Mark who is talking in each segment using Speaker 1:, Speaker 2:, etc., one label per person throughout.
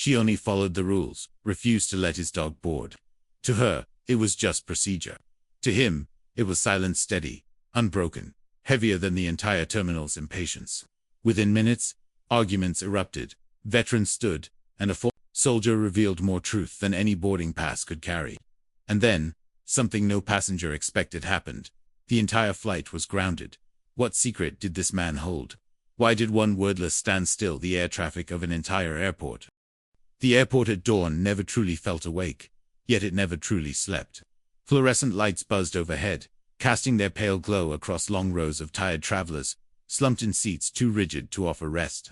Speaker 1: She only followed the rules, refused to let his dog board. To her, it was just procedure. To him, it was silent, steady, unbroken, heavier than the entire terminal's impatience. Within minutes, arguments erupted, veterans stood, and a soldier revealed more truth than any boarding pass could carry. And then, something no passenger expected happened. The entire flight was grounded. What secret did this man hold? Why did one wordless stand still the air traffic of an entire airport? The airport at dawn never truly felt awake, yet it never truly slept. Fluorescent lights buzzed overhead, casting their pale glow across long rows of tired travelers, slumped in seats too rigid to offer rest.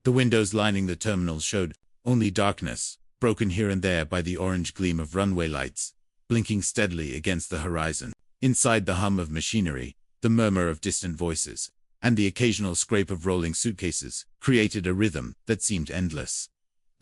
Speaker 1: The windows lining the terminal showed only darkness, broken here and there by the orange gleam of runway lights, blinking steadily against the horizon. Inside, the hum of machinery, the murmur of distant voices, and the occasional scrape of rolling suitcases created a rhythm that seemed endless.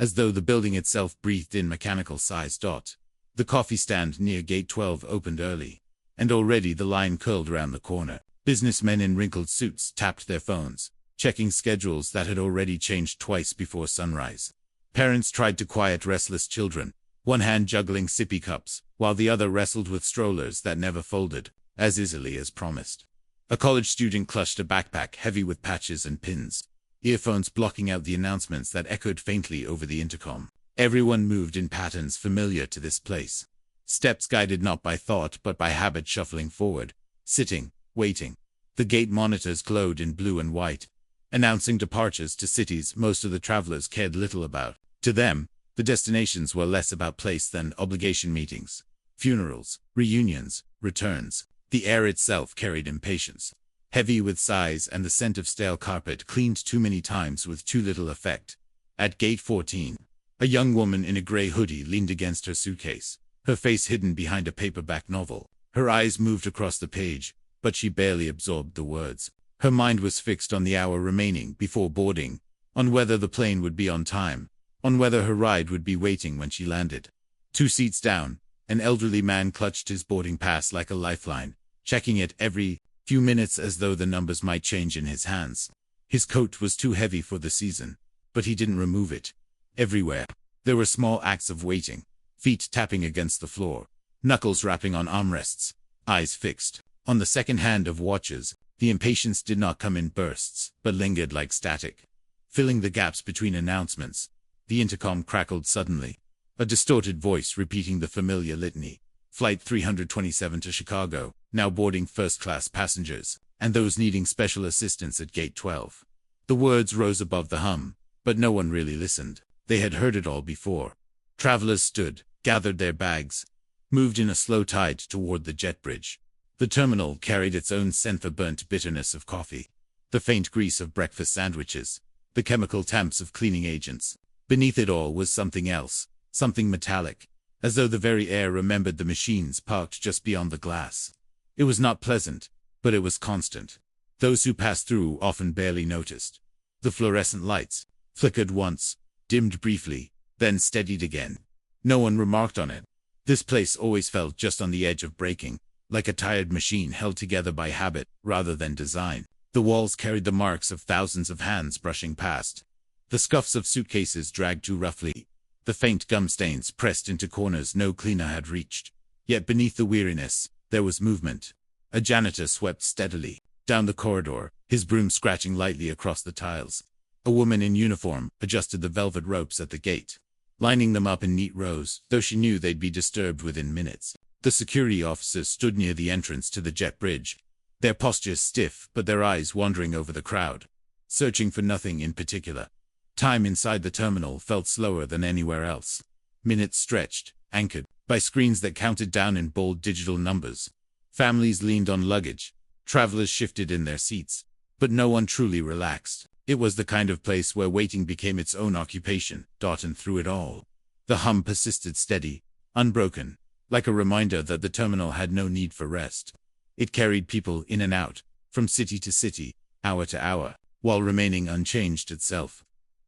Speaker 1: As though the building itself breathed in mechanical sighs. The coffee stand near Gate 12 opened early, and already the line curled around the corner. Businessmen in wrinkled suits tapped their phones, checking schedules that had already changed twice before sunrise. Parents tried to quiet restless children, one hand juggling sippy cups, while the other wrestled with strollers that never folded, as easily as promised. A college student clutched a backpack heavy with patches and pins, earphones blocking out the announcements that echoed faintly over the intercom. Everyone moved in patterns familiar to this place. Steps guided not by thought but by habit, shuffling forward, sitting, waiting. The gate monitors glowed in blue and white, announcing departures to cities most of the travelers cared little about. To them, the destinations were less about place than obligation: meetings, funerals, reunions, returns. The air itself carried impatience, heavy with sighs and the scent of stale carpet cleaned too many times with too little effect. At Gate 14, a young woman in a gray hoodie leaned against her suitcase, her face hidden behind a paperback novel. Her eyes moved across the page, but she barely absorbed the words. Her mind was fixed on the hour remaining before boarding, on whether the plane would be on time, on whether her ride would be waiting when she landed. 2 seats down, an elderly man clutched his boarding pass like a lifeline, checking it every few minutes as though the numbers might change in his hands. His coat was too heavy for the season, but he didn't remove it. Everywhere, there were small acts of waiting, feet tapping against the floor, knuckles rapping on armrests, eyes fixed on the second hand of watches. The impatience did not come in bursts, but lingered like static, filling the gaps between announcements. The intercom crackled suddenly, a distorted voice repeating the familiar litany. Flight 327 to Chicago, now boarding first-class passengers, and those needing special assistance at Gate 12. The words rose above the hum, but no one really listened. They had heard it all before. Travelers stood, gathered their bags, moved in a slow tide toward the jet bridge. The terminal carried its own scent, the burnt bitterness of coffee, the faint grease of breakfast sandwiches, the chemical tamps of cleaning agents. Beneath it all was something else, something metallic, as though the very air remembered the machines parked just beyond the glass. It was not pleasant, but it was constant. Those who passed through often barely noticed. The fluorescent lights flickered once, dimmed briefly, then steadied again. No one remarked on it. This place always felt just on the edge of breaking, like a tired machine held together by habit rather than design. The walls carried the marks of thousands of hands brushing past. The scuffs of suitcases dragged too roughly, the faint gum stains pressed into corners no cleaner had reached. Yet beneath the weariness, there was movement. A janitor swept steadily down the corridor, his broom scratching lightly across the tiles. A woman in uniform adjusted the velvet ropes at the gate, lining them up in neat rows, though she knew they'd be disturbed within minutes. The security officers stood near the entrance to the jet bridge, their postures stiff but their eyes wandering over the crowd, searching for nothing in particular. Time inside the terminal felt slower than anywhere else. Minutes stretched, anchored by screens that counted down in bold digital numbers. Families leaned on luggage, travelers shifted in their seats, but no one truly relaxed. It was the kind of place where waiting became its own occupation. And through it all, the hum persisted steady, unbroken, like a reminder that the terminal had no need for rest. It carried people in and out, from city to city, hour to hour, while remaining unchanged itself.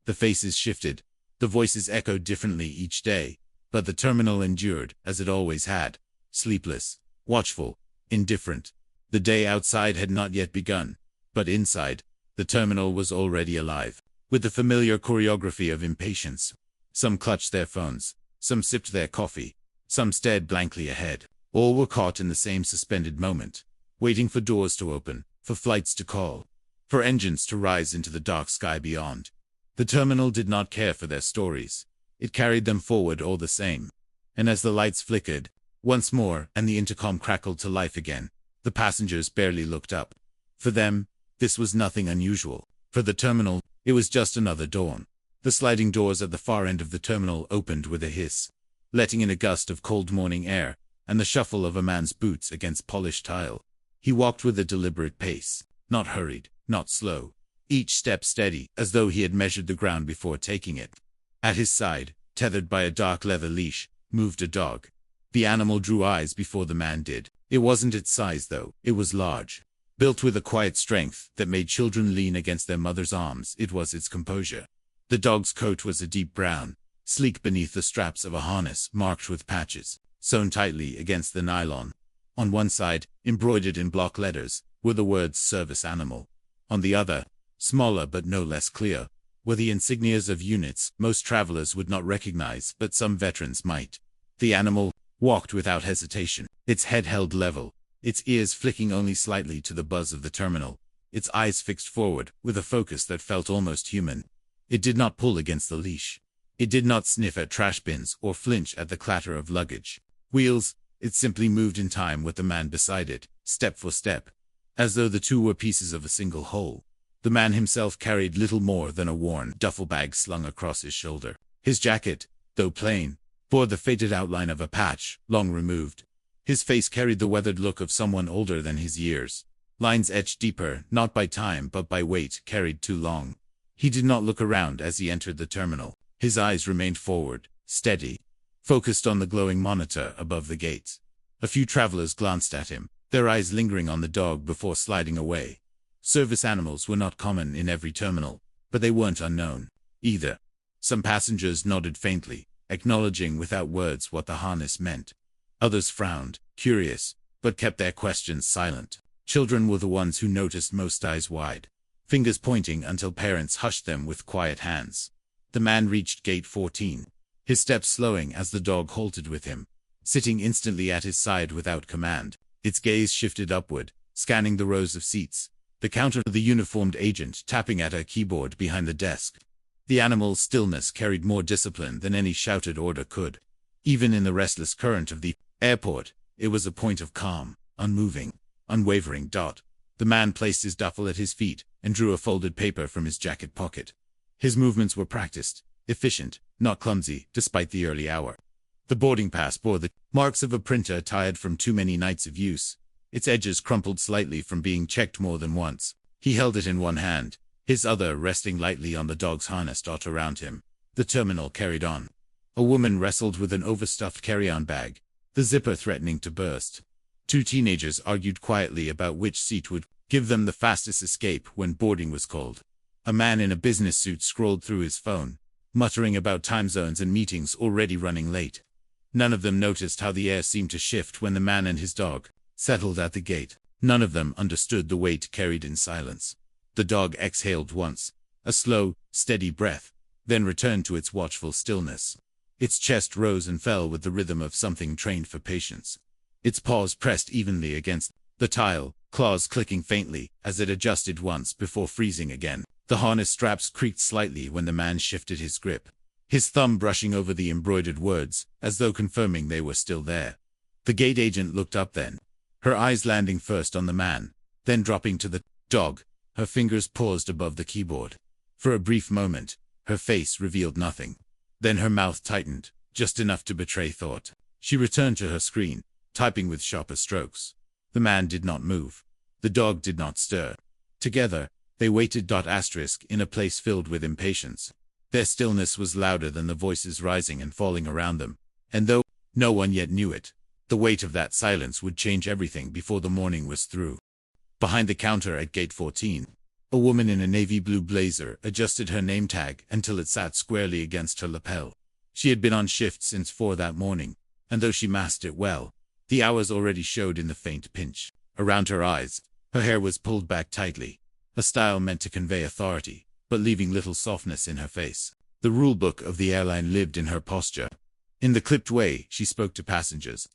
Speaker 1: The faces shifted, the voices echoed differently each day, but the terminal endured, as it always had, sleepless, watchful, indifferent. The day outside had not yet begun, but inside, the terminal was already alive, with the familiar choreography of impatience. Some clutched their phones, some sipped their coffee, some stared blankly ahead. All were caught in the same suspended moment, waiting for doors to open, for flights to call, for engines to rise into the dark sky beyond. The terminal did not care for their stories. It carried them forward all the same. And as the lights flickered, once more, and the intercom crackled to life again, the passengers barely looked up. For them, this was nothing unusual. For the terminal, it was just another dawn. The sliding doors at the far end of the terminal opened with a hiss, letting in a gust of cold morning air, and the shuffle of a man's boots against polished tile. He walked with a deliberate pace, not hurried, not slow, each step steady, as though he had measured the ground before taking it. At his side, tethered by a dark leather leash, moved a dog. The animal drew eyes before the man did. It wasn't its size though, it was large. Built with a quiet strength that made children lean against their mother's arms, it was its composure. The dog's coat was a deep brown, sleek beneath the straps of a harness marked with patches, sewn tightly against the nylon. On one side, embroidered in block letters, were the words "Service Animal." On the other, smaller but no less clear, were the insignias of units most travelers would not recognize, but some veterans might. The animal walked without hesitation, its head held level, its ears flicking only slightly to the buzz of the terminal, its eyes fixed forward with a focus that felt almost human. It did not pull against the leash. It did not sniff at trash bins or flinch at the clatter of luggage. Wheels, it simply moved in time with the man beside it, step for step, as though the two were pieces of a single whole. The man himself carried little more than a worn duffel bag slung across his shoulder. His jacket, though plain, bore the faded outline of a patch, long removed. His face carried the weathered look of someone older than his years. Lines etched deeper, not by time but by weight carried too long. He did not look around as he entered the terminal. His eyes remained forward, steady, focused on the glowing monitor above the gate. A few travelers glanced at him, their eyes lingering on the dog before sliding away. Service animals were not common in every terminal, but they weren't unknown, either. Some passengers nodded faintly, acknowledging without words what the harness meant. Others frowned, curious, but kept their questions silent. Children were the ones who noticed most, eyes wide, fingers pointing until parents hushed them with quiet hands. The man reached gate 14, his steps slowing as the dog halted with him, sitting instantly at his side without command. Its gaze shifted upward, scanning the rows of seats, the counter, the uniformed agent tapping at a keyboard behind the desk. The animal's stillness carried more discipline than any shouted order could. Even in the restless current of the airport, it was a point of calm, unmoving, unwavering. The man placed his duffel at his feet and drew a folded paper from his jacket pocket. His movements were practiced, efficient, not clumsy, despite the early hour. The boarding pass bore the marks of a printer tired from too many nights of use, its edges crumpled slightly from being checked more than once. He held it in one hand, his other resting lightly on the dog's harness around him. The terminal carried on. A woman wrestled with an overstuffed carry-on bag, the zipper threatening to burst. Two teenagers argued quietly about which seat would give them the fastest escape when boarding was called. A man in a business suit scrolled through his phone, muttering about time zones and meetings already running late. None of them noticed how the air seemed to shift when the man and his dog settled at the gate. None of them understood the weight carried in silence. The dog exhaled once, a slow, steady breath, then returned to its watchful stillness. Its chest rose and fell with the rhythm of something trained for patience. Its paws pressed evenly against the tile, claws clicking faintly as it adjusted once before freezing again. The harness straps creaked slightly when the man shifted his grip, his thumb brushing over the embroidered words, as though confirming they were still there. The gate agent looked up then, her eyes landing first on the man, then dropping to the dog. Her fingers paused above the keyboard. For a brief moment, her face revealed nothing. Then her mouth tightened, just enough to betray thought. She returned to her screen, typing with sharper strokes. The man did not move. The dog did not stir. Together, they waited. In a place filled with impatience. Their stillness was louder than the voices rising and falling around them. And though no one yet knew it, the weight of that silence would change everything before the morning was through. Behind the counter at gate 14, a woman in a navy blue blazer adjusted her name tag until it sat squarely against her lapel. She had been on shift since 4 that morning, and though she masked it well, the hours already showed in the faint pinch around her eyes. Her hair was pulled back tightly, a style meant to convey authority, but leaving little softness in her face. The rulebook of the airline lived in her posture. In the clipped way, she spoke to passengers.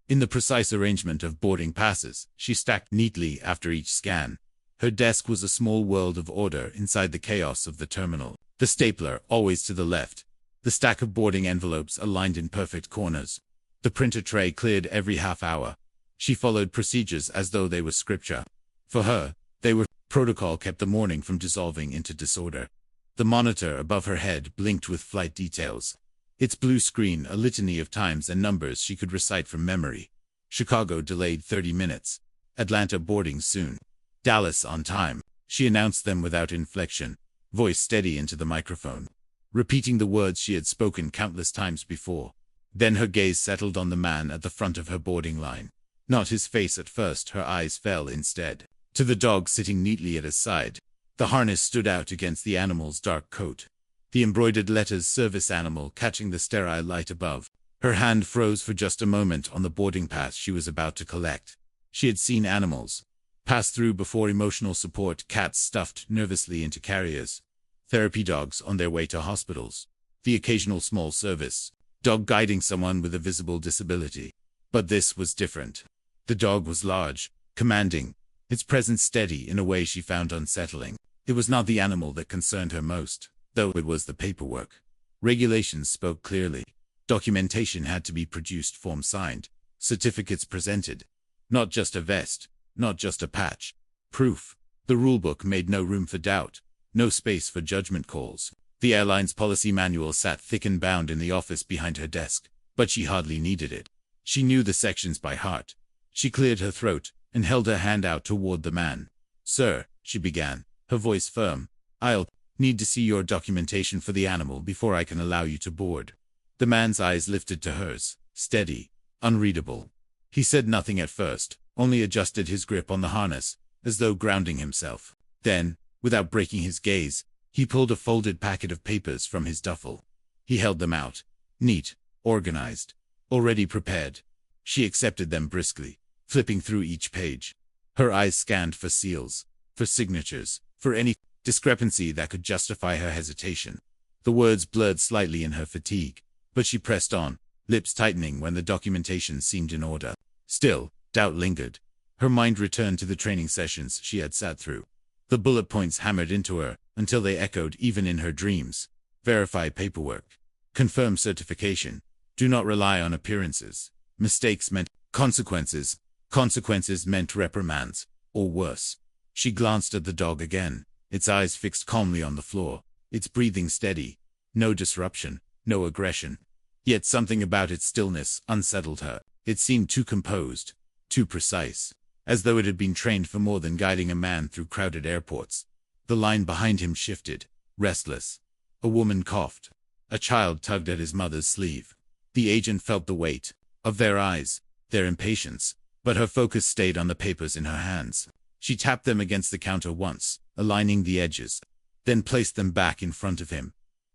Speaker 1: In the precise arrangement of boarding passes, she stacked neatly after each scan. Her desk was a small world of order inside the chaos of the terminal. The stapler, always to the left. The stack of boarding envelopes aligned in perfect corners. The printer tray cleared every half hour. She followed procedures as though they were scripture. For her, they were. Protocol kept the morning from dissolving into disorder. The monitor above her head blinked with flight details. Its blue screen a litany of times and numbers she could recite from memory. Chicago delayed 30 minutes. Atlanta boarding soon. Dallas on time. She announced them without inflection, voice steady into the microphone, repeating the words she had spoken countless times before. Then her gaze settled on the man at the front of her boarding line. Not his face at first, her eyes fell instead to the dog sitting neatly at his side. The harness stood out against the animal's dark coat. The embroidered letters "Service Animal" catching the sterile light above. Her hand froze for just a moment on the boarding pass she was about to collect. She had seen animals pass through before: emotional support cats stuffed nervously into carriers, therapy dogs on their way to hospitals, the occasional small service dog guiding someone with a visible disability. But this was different. The dog was large, commanding, its presence steady in a way she found unsettling. It was not the animal that concerned her most, though it was the paperwork. Regulations spoke clearly. Documentation had to be produced, form signed, certificates presented. Not just a vest, not just a patch. Proof. The rulebook made no room for doubt, no space for judgment calls. The airline's policy manual sat thick and bound in the office behind her desk, but she hardly needed it. She knew the sections by heart. She cleared her throat and held her hand out toward the man. "Sir," she began, her voice firm, "I'll need to see your documentation for the animal before I can allow you to board." The man's eyes lifted to hers, steady, unreadable. He said nothing at first, only adjusted his grip on the harness, as though grounding himself. Then, without breaking his gaze, he pulled a folded packet of papers from his duffel. He held them out, neat, organized, already prepared. She accepted them briskly, flipping through each page. Her eyes scanned for seals, for signatures, for any discrepancy that could justify her hesitation. The words blurred slightly in her fatigue, but she pressed on, lips tightening when the documentation seemed in order. Still, doubt lingered. Her mind returned to the training sessions she had sat through. The bullet points hammered into her until they echoed even in her dreams. Verify paperwork. Confirm certification. Do not rely on appearances. Mistakes meant consequences. Consequences meant reprimands, or worse. She glanced at the dog again, its eyes fixed calmly on the floor, its breathing steady. No disruption, no aggression. Yet something about its stillness unsettled her. It seemed too composed, too precise, as though it had been trained for more than guiding a man through crowded airports. The line behind him shifted, restless. A woman coughed. A child tugged at his mother's sleeve. The agent felt the weight of their eyes, their impatience, but her focus stayed on the papers in her hands. She tapped them against the counter once, aligning the edges, then placed them back in front of him.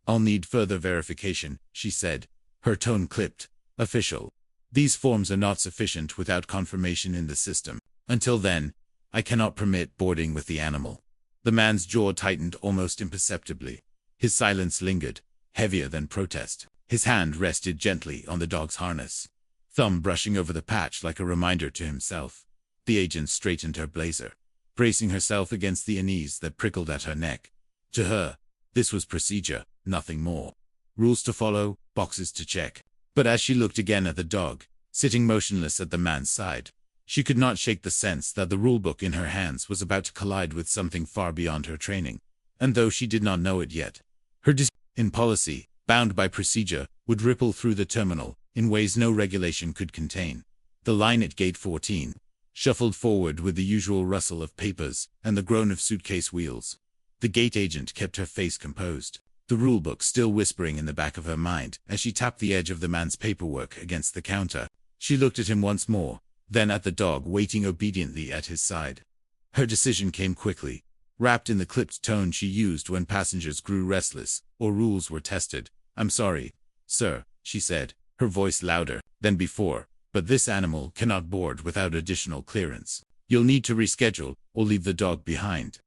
Speaker 1: "I'll need further verification," she said, her tone clipped, official. "These forms are not sufficient without confirmation in the system. Until then, I cannot permit boarding with the animal." The man's jaw tightened almost imperceptibly. His silence lingered, heavier than protest. His hand rested gently on the dog's harness, thumb brushing over the patch like a reminder to himself. The agent straightened her blazer, bracing herself against the unease that prickled at her neck. To her, this was procedure, nothing more. Rules to follow, boxes to check. But as she looked again at the dog, sitting motionless at the man's side, she could not shake the sense that the rulebook in her hands was about to collide with something far beyond her training. And though she did not know it yet, her in policy, bound by procedure, would ripple through the terminal in ways no regulation could contain. The line at gate 14 shuffled forward with the usual rustle of papers and the groan of suitcase wheels. The gate agent kept her face composed, the rulebook still whispering in the back of her mind as she tapped the edge of the man's paperwork against the counter. She looked at him once more, then at the dog waiting obediently at his side. Her decision came quickly, wrapped in the clipped tone she used when passengers grew restless or rules were tested. "I'm sorry, sir," she said, her voice louder than before, "but this animal cannot board without additional clearance. You'll need to reschedule or leave the dog behind."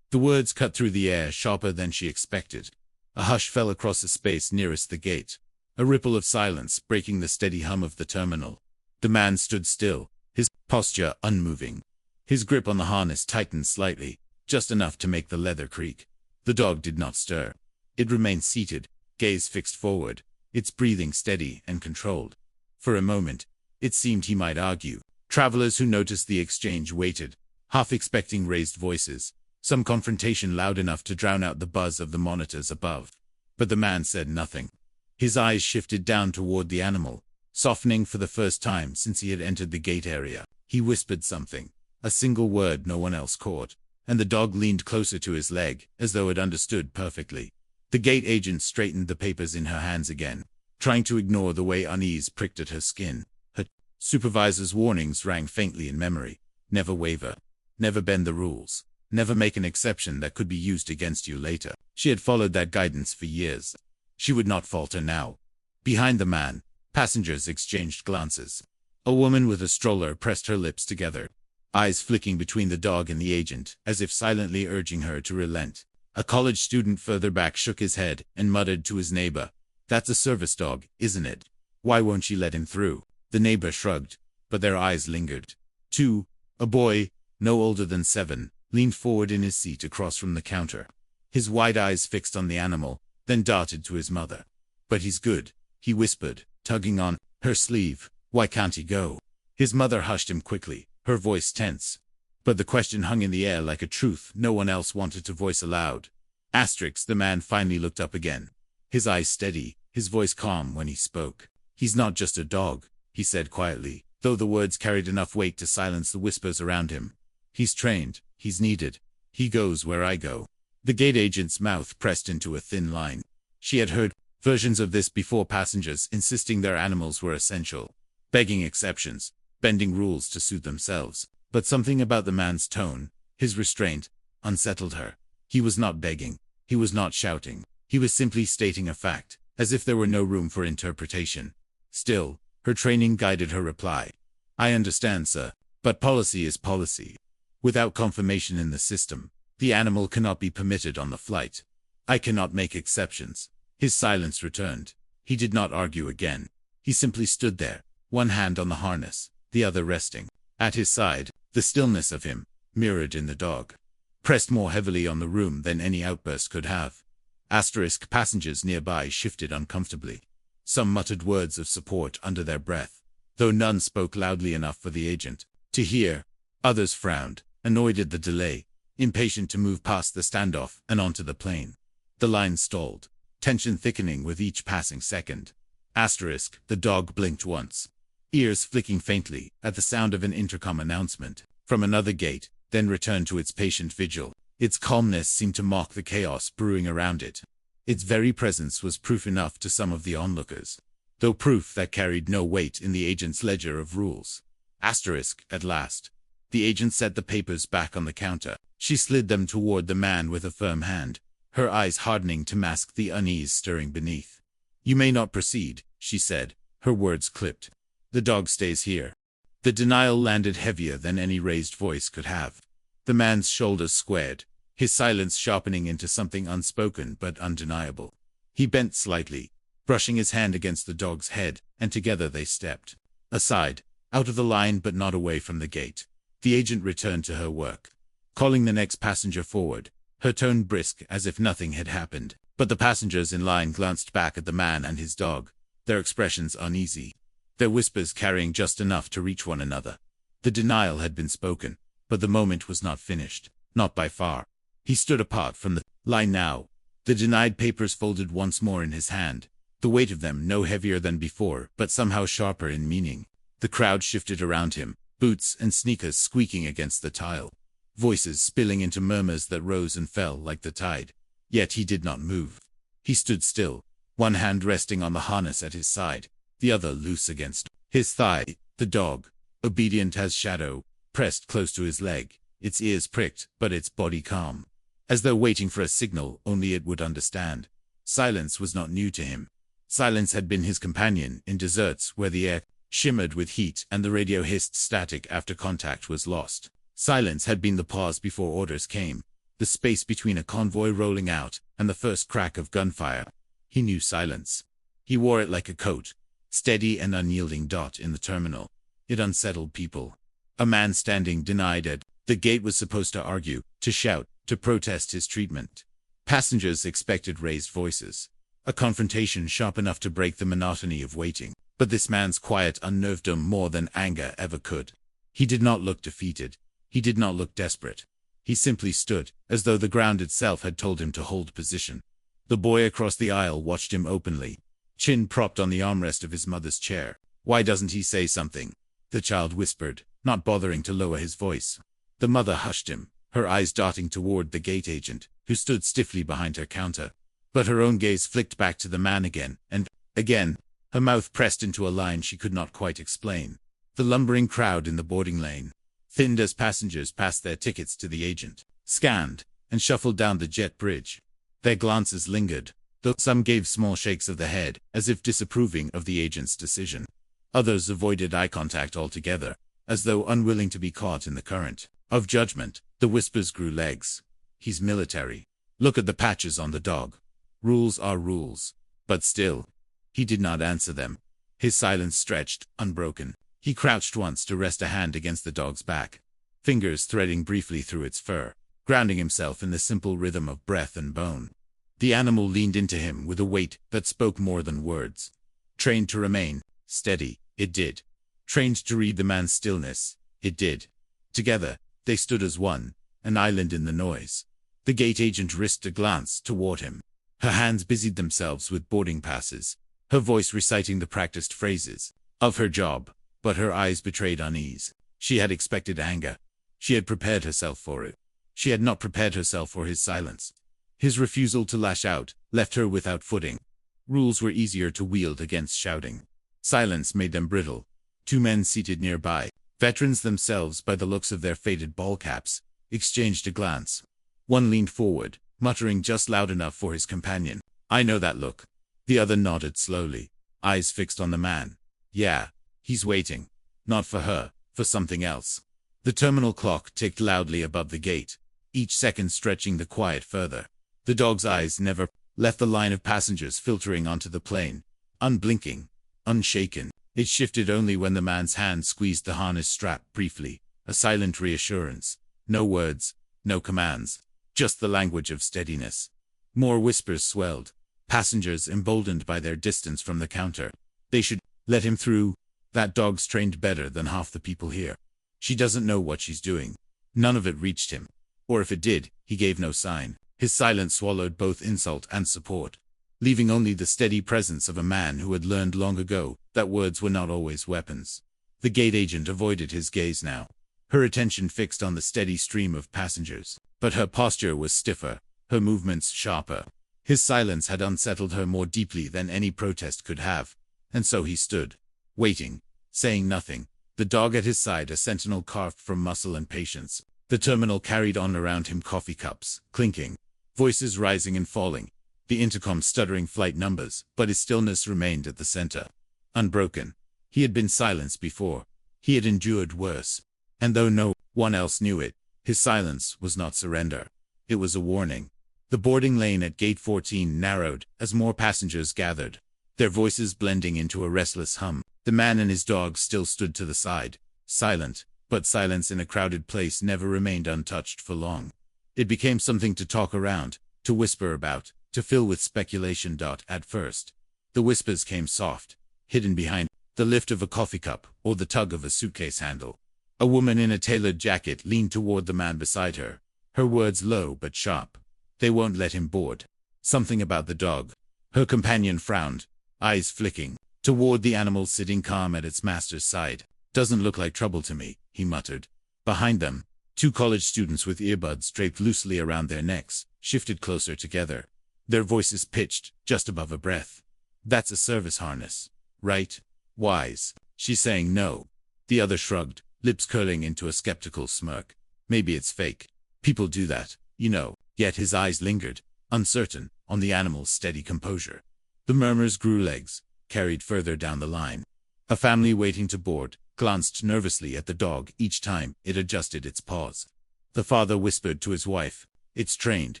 Speaker 1: The words cut through the air sharper than she expected. A hush fell across the space nearest the gate, a ripple of silence breaking the steady hum of the terminal. The man stood still, his posture unmoving. His grip on the harness tightened slightly, just enough to make the leather creak. The dog did not stir. It remained seated, gaze fixed forward, its breathing steady and controlled. For a moment, it seemed he might argue. Travelers who noticed the exchange waited, half expecting raised voices, some confrontation loud enough to drown out the buzz of the monitors above. But the man said nothing. His eyes shifted down toward the animal, softening for the first time since he had entered the gate area. He whispered something, a single word no one else caught, and the dog leaned closer to his leg, as though it understood perfectly. The gate agent straightened the papers in her hands again, trying to ignore the way unease pricked at her skin. Her supervisor's warnings rang faintly in memory. Never waver. Never bend the rules. Never make an exception that could be used against you later. She had followed that guidance for years. She would not falter now. Behind the man, passengers exchanged glances. A woman with a stroller pressed her lips together, eyes flicking between the dog and the agent, as if silently urging her to relent. A college student further back shook his head and muttered to his neighbor, "That's a service dog, isn't it? Why won't she let him through?" The neighbor shrugged, but their eyes lingered. Two, a boy, no older than 7, leaned forward in his seat across from the counter. His wide eyes fixed on the animal, then darted to his mother. "But he's good," he whispered, tugging on her sleeve. "Why can't he go?" His mother hushed him quickly, her voice tense. But the question hung in the air like a truth no one else wanted to voice aloud. The man finally looked up again. His eyes steady, his voice calm when he spoke. "He's not just a dog," he said quietly, though the words carried enough weight to silence the whispers around him. "He's trained, he's needed. He goes where I go." The gate agent's mouth pressed into a thin line. She had heard versions of this before, passengers insisting their animals were essential, begging exceptions, bending rules to suit themselves. But something about the man's tone, his restraint, unsettled her. He was not begging. He was not shouting. He was simply stating a fact, as if there were no room for interpretation. Still, her training guided her reply. "I understand, sir, but policy is policy. Without confirmation in the system, the animal cannot be permitted on the flight. I cannot make exceptions." His silence returned. He did not argue again. He simply stood there, one hand on the harness, the other resting. At his side, the stillness of him, mirrored in the dog, pressed more heavily on the room than any outburst could have. Passengers nearby shifted uncomfortably. Some muttered words of support under their breath, though none spoke loudly enough for the agent to hear. Others frowned, annoyed at the delay, impatient to move past the standoff and onto the plane. The line stalled, tension thickening with each passing second. The dog blinked once, ears flicking faintly at the sound of an intercom announcement from another gate, then returned to its patient vigil. Its calmness seemed to mock the chaos brewing around it. Its very presence was proof enough to some of the onlookers, though proof that carried no weight in the agent's ledger of rules. At last, the agent set the papers back on the counter. She slid them toward the man with a firm hand, her eyes hardening to mask the unease stirring beneath. "You may not proceed," she said, her words clipped. "The dog stays here." The denial landed heavier than any raised voice could have. The man's shoulders squared, his silence sharpening into something unspoken but undeniable. He bent slightly, brushing his hand against the dog's head, and together they stepped aside, out of the line but not away from the gate. The agent returned to her work, calling the next passenger forward, her tone brisk as if nothing had happened. But the passengers in line glanced back at the man and his dog, their expressions uneasy, their whispers carrying just enough to reach one another. The denial had been spoken, but the moment was not finished, not by far. He stood apart from the line now, the denied papers folded once more in his hand, the weight of them no heavier than before, but somehow sharper in meaning. The crowd shifted around him, boots and sneakers squeaking against the tile, voices spilling into murmurs that rose and fell like the tide. Yet he did not move. He stood still, one hand resting on the harness at his side, the other loose against his thigh. The dog, obedient as shadow, pressed close to his leg, its ears pricked, but its body calm, as though waiting for a signal only it would understand. Silence was not new to him. Silence had been his companion in deserts where the air shimmered with heat and the radio hissed static after contact was lost. Silence had been the pause before orders came, the space between a convoy rolling out and the first crack of gunfire. He knew silence. He wore it like a coat, steady and unyielding dot in the terminal. It unsettled people. A man standing denied at the gate was supposed to argue, to shout, to protest his treatment. Passengers expected raised voices. A confrontation sharp enough to break the monotony of waiting. But this man's quiet unnerved him more than anger ever could. He did not look defeated. He did not look desperate. He simply stood, as though the ground itself had told him to hold position. The boy across the aisle watched him openly, chin propped on the armrest of his mother's chair. "Why doesn't he say something?" the child whispered, not bothering to lower his voice. The mother hushed him, her eyes darting toward the gate agent, who stood stiffly behind her counter. But her own gaze flicked back to the man again, and again, her mouth pressed into a line she could not quite explain. The lumbering crowd in the boarding lane thinned as passengers passed their tickets to the agent, scanned, and shuffled down the jet bridge. Their glances lingered, though some gave small shakes of the head, as if disapproving of the agent's decision. Others avoided eye contact altogether, as though unwilling to be caught in the current of judgment. The whispers grew legs. "He's military. Look at the patches on the dog. Rules are rules." But still, he did not answer them. His silence stretched, unbroken. He crouched once to rest a hand against the dog's back, fingers threading briefly through its fur, grounding himself in the simple rhythm of breath and bone. The animal leaned into him with a weight that spoke more than words. Trained to remain steady, it did. Trained to read the man's stillness, it did. Together, they stood as one, an island in the noise. The gate agent risked a glance toward him. Her hands busied themselves with boarding passes, her voice reciting the practiced phrases of her job, but her eyes betrayed unease. She had expected anger. She had prepared herself for it. She had not prepared herself for his silence. His refusal to lash out left her without footing. Rules were easier to wield against shouting. Silence made them brittle. Two men seated nearby, veterans themselves by the looks of their faded ball caps, exchanged a glance. One leaned forward, muttering just loud enough for his companion, "I know that look." The other nodded slowly, eyes fixed on the man. "Yeah, he's waiting. Not for her, for something else." The terminal clock ticked loudly above the gate, each second stretching the quiet further. The dog's eyes never left the line of passengers filtering onto the plane, unblinking, unshaken. It shifted only when the man's hand squeezed the harness strap briefly, a silent reassurance. No words, no commands, just the language of steadiness. More whispers swelled, passengers emboldened by their distance from the counter. They should let him through. That dog's trained better than half the people here. She doesn't know what she's doing. None of it reached him. Or if it did, he gave no sign. His silence swallowed both insult and support, leaving only the steady presence of a man who had learned long ago that words were not always weapons. The gate agent avoided his gaze now, her attention fixed on the steady stream of passengers. But her posture was stiffer, her movements sharper. His silence had unsettled her more deeply than any protest could have, and so he stood, waiting, saying nothing, the dog at his side a sentinel carved from muscle and patience. The terminal carried on around him, coffee cups clinking, voices rising and falling, the intercom stuttering flight numbers, but his stillness remained at the center, unbroken. He had been silenced before. He had endured worse. And though no one else knew it, his silence was not surrender. It was a warning. The boarding lane at gate 14 narrowed as more passengers gathered, their voices blending into a restless hum. The man and his dog still stood to the side, silent, but silence in a crowded place never remained untouched for long. It became something to talk around, to whisper about, to fill with speculation. At first, the whispers came soft, hidden behind the lift of a coffee cup or the tug of a suitcase handle. A woman in a tailored jacket leaned toward the man beside her, her words low but sharp. "They won't let him board." Something about the dog. Her companion frowned, eyes flicking toward the animal sitting calm at its master's side. "Doesn't look like trouble to me," he muttered. Behind them, two college students with earbuds draped loosely around their necks shifted closer together, their voices pitched just above a breath. "That's a service harness, right? Wise." She's saying no. The other shrugged, lips curling into a skeptical smirk. "Maybe it's fake. People do that, you know." Yet his eyes lingered, uncertain, on the animal's steady composure. The murmurs grew legs, carried further down the line. A family waiting to board glanced nervously at the dog each time it adjusted its paws. The father whispered to his wife, It's trained,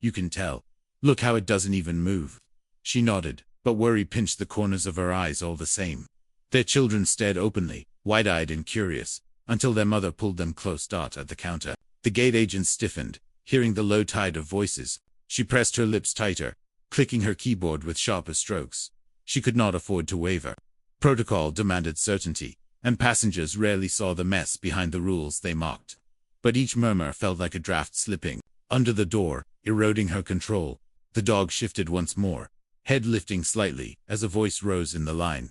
Speaker 1: you can tell. Look how it doesn't even move. She nodded, but worry pinched the corners of her eyes all the same. Their children stared openly, wide-eyed and curious, until their mother pulled them close at the counter. The gate agent stiffened, hearing the low tide of voices. She pressed her lips tighter, clicking her keyboard with sharper strokes. She could not afford to waver. Protocol demanded certainty, and passengers rarely saw the mess behind the rules they mocked. But each murmur felt like a draft slipping under the door, eroding her control. The dog shifted once more, head lifting slightly as a voice rose in the line.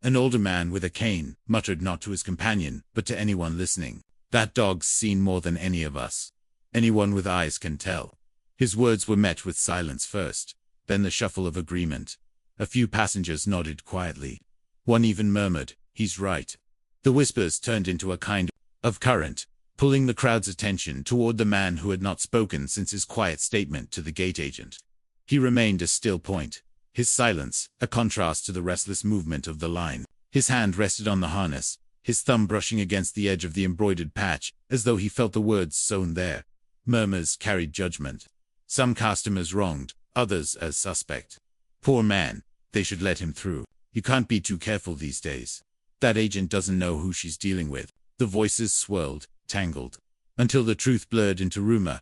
Speaker 1: An older man with a cane muttered not to his companion, but to anyone listening. That dog's seen more than any of us. Anyone with eyes can tell. His words were met with silence first, then the shuffle of agreement. A few passengers nodded quietly. One even murmured, "He's right." The whispers turned into a kind of current, pulling the crowd's attention toward the man who had not spoken since his quiet statement to the gate agent. He remained a still point, his silence a contrast to the restless movement of the line. His hand rested on the harness, his thumb brushing against the edge of the embroidered patch, as though he felt the words sewn there. Murmurs carried judgment. Some customers wronged, others as suspect. Poor man, they should let him through. You can't be too careful these days. That agent doesn't know who she's dealing with. The voices swirled, tangled, until the truth blurred into rumor.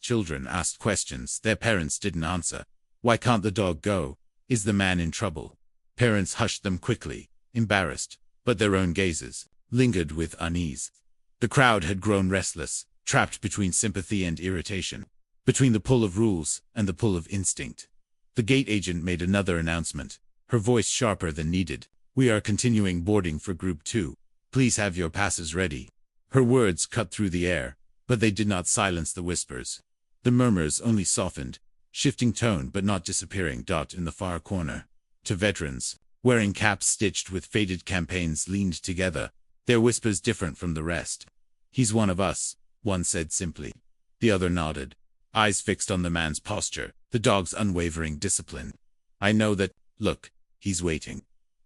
Speaker 1: Children asked questions their parents didn't answer. Why can't the dog go? Is the man in trouble? Parents hushed them quickly, embarrassed, but their own gazes lingered with unease. The crowd had grown restless, trapped between sympathy and irritation, between the pull of rules and the pull of instinct. The gate agent made another announcement, her voice sharper than needed. "We are continuing boarding for Group 2. Please have your passes ready." Her words cut through the air, but they did not silence the whispers. The murmurs only softened, shifting tone but not disappearing. In the far corner, two veterans, wearing caps stitched with faded campaigns, leaned together, their whispers different from the rest. "He's one of us," one said simply. The other nodded, eyes fixed on the man's posture, the dog's unwavering discipline. "I know that. Look, he's waiting."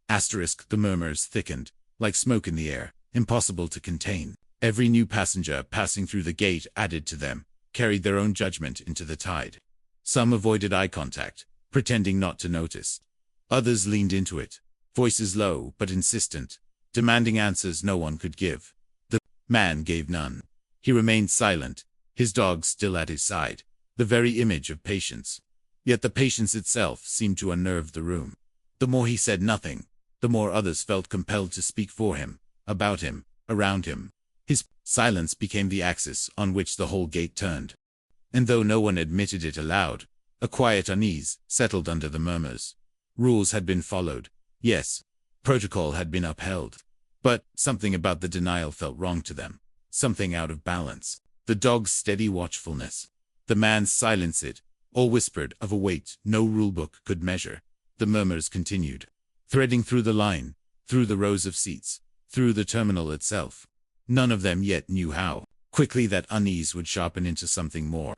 Speaker 1: The murmurs thickened, like smoke in the air, impossible to contain. Every new passenger passing through the gate added to them, carried their own judgment into the tide. Some avoided eye contact, pretending not to notice. Others leaned into it, voices low but insistent, demanding answers no one could give. The man gave none. He remained silent, his dog still at his side, the very image of patience. Yet the patience itself seemed to unnerve the room. The more he said nothing, the more others felt compelled to speak for him, about him, around him. His silence became the axis on which the whole gate turned. And though no one admitted it aloud, a quiet unease settled under the murmurs. Rules had been followed. Yes, protocol had been upheld. But something about the denial felt wrong to them. Something out of balance. The dog's steady watchfulness. The man's silence, it all whispered of a weight no rulebook could measure. The murmurs continued, threading through the line, through the rows of seats, through the terminal itself. None of them yet knew how quickly that unease would sharpen into something more.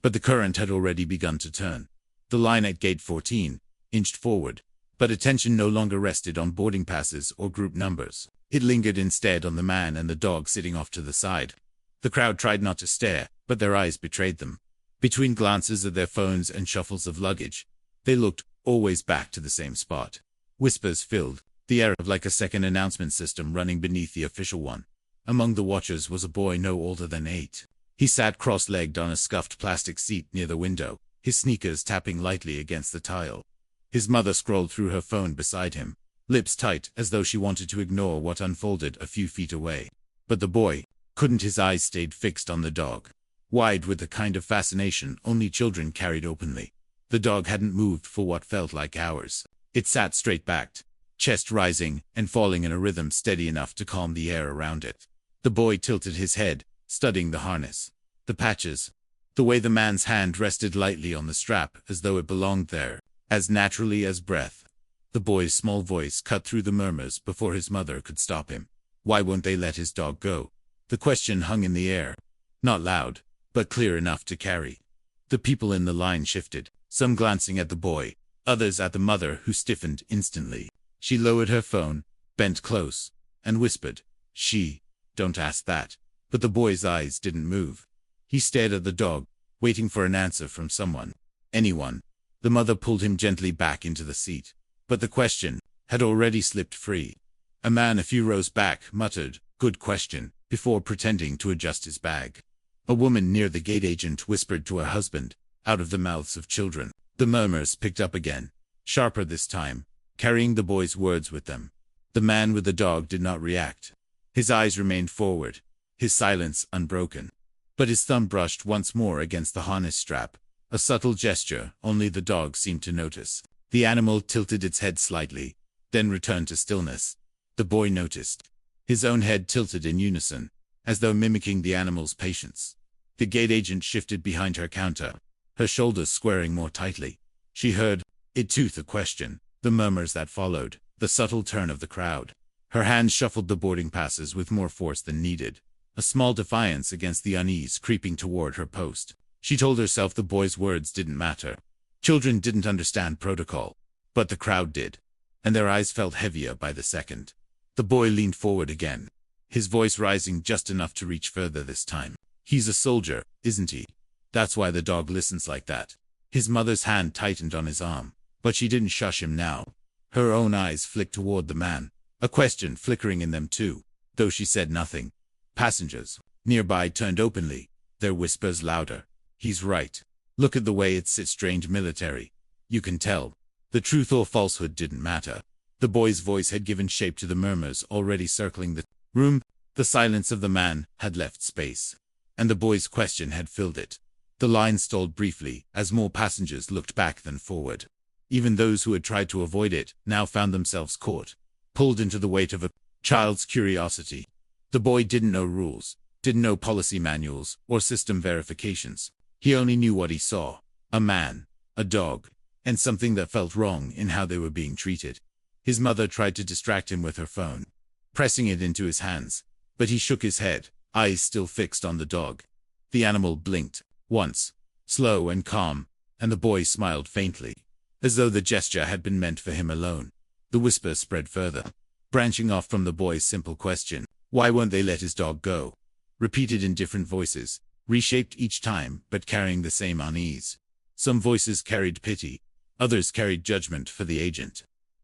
Speaker 1: But the current had already begun to turn. The line at gate 14 inched forward, but attention no longer rested on boarding passes or group numbers. It lingered instead on the man and the dog sitting off to the side. The crowd tried not to stare, but their eyes betrayed them. Between glances at their phones and shuffles of luggage, they looked always back to the same spot. Whispers filled the air like a second announcement system running beneath the official one. Among the watchers was a boy no older than 8. He sat cross-legged on a scuffed plastic seat near the window, his sneakers tapping lightly against the tile. His mother scrolled through her phone beside him, lips tight as though she wanted to ignore what unfolded a few feet away. But the boy couldn't. His eyes stayed fixed on the dog, wide with the kind of fascination only children carried openly. The dog hadn't moved for what felt like hours. It sat straight-backed, chest rising and falling in a rhythm steady enough to calm the air around it. The boy tilted his head, studying the harness, the patches, the way the man's hand rested lightly on the strap as though it belonged there, as naturally as breath. The boy's small voice cut through the murmurs before his mother could stop him. Why won't they let his dog go? The question hung in the air, not loud, but clear enough to carry. The people in the line shifted, some glancing at the boy, others at the mother, who stiffened instantly. She lowered her phone, bent close, and whispered, "Don't ask that." But the boy's eyes didn't move. He stared at the dog, waiting for an answer from someone. Anyone. The mother pulled him gently back into the seat. But the question had already slipped free. A man a few rows back muttered, "Good question," before pretending to adjust his bag. A woman near the gate agent whispered to her husband, out of the mouths of children. The murmurs picked up again, sharper this time, carrying the boy's words with them. The man with the dog did not react. His eyes remained forward, his silence unbroken. But his thumb brushed once more against the harness strap, a subtle gesture only the dog seemed to notice. The animal tilted its head slightly, then returned to stillness. The boy noticed. His own head tilted in unison, as though mimicking the animal's patience. The gate agent shifted behind her counter, her shoulders squaring more tightly. She heard it too, the question, the murmurs that followed, the subtle turn of the crowd. Her hand shuffled the boarding passes with more force than needed, a small defiance against the unease creeping toward her post. She told herself the boy's words didn't matter. Children didn't understand protocol, but the crowd did, and their eyes felt heavier by the second. The boy leaned forward again, his voice rising just enough to reach further this time. "He's a soldier, isn't he? That's why the dog listens like that." His mother's hand tightened on his arm, but she didn't shush him now. Her own eyes flicked toward the man, a question flickering in them too, though she said nothing. Passengers nearby turned openly, their whispers louder. "He's right. Look at the way it sits, trained military. You can tell." The truth or falsehood didn't matter. The boy's voice had given shape to the murmurs already circling the room. The silence of the man had left space, and the boy's question had filled it. The line stalled briefly as more passengers looked back than forward. Even those who had tried to avoid it now found themselves caught, pulled into the weight of a child's curiosity. The boy didn't know rules, didn't know policy manuals or system verifications. He only knew what he saw: a man, a dog, and something that felt wrong in how they were being treated. His mother tried to distract him with her phone, pressing it into his hands, but he shook his head, eyes still fixed on the dog. The animal blinked once, slow and calm, and the boy smiled faintly, as though the gesture had been meant for him alone. The whisper spread further, branching off from the boy's simple question, "Why won't they let his dog go?" repeated in different voices, reshaped each time but carrying the same unease. Some voices carried pity, others carried judgment for the agent.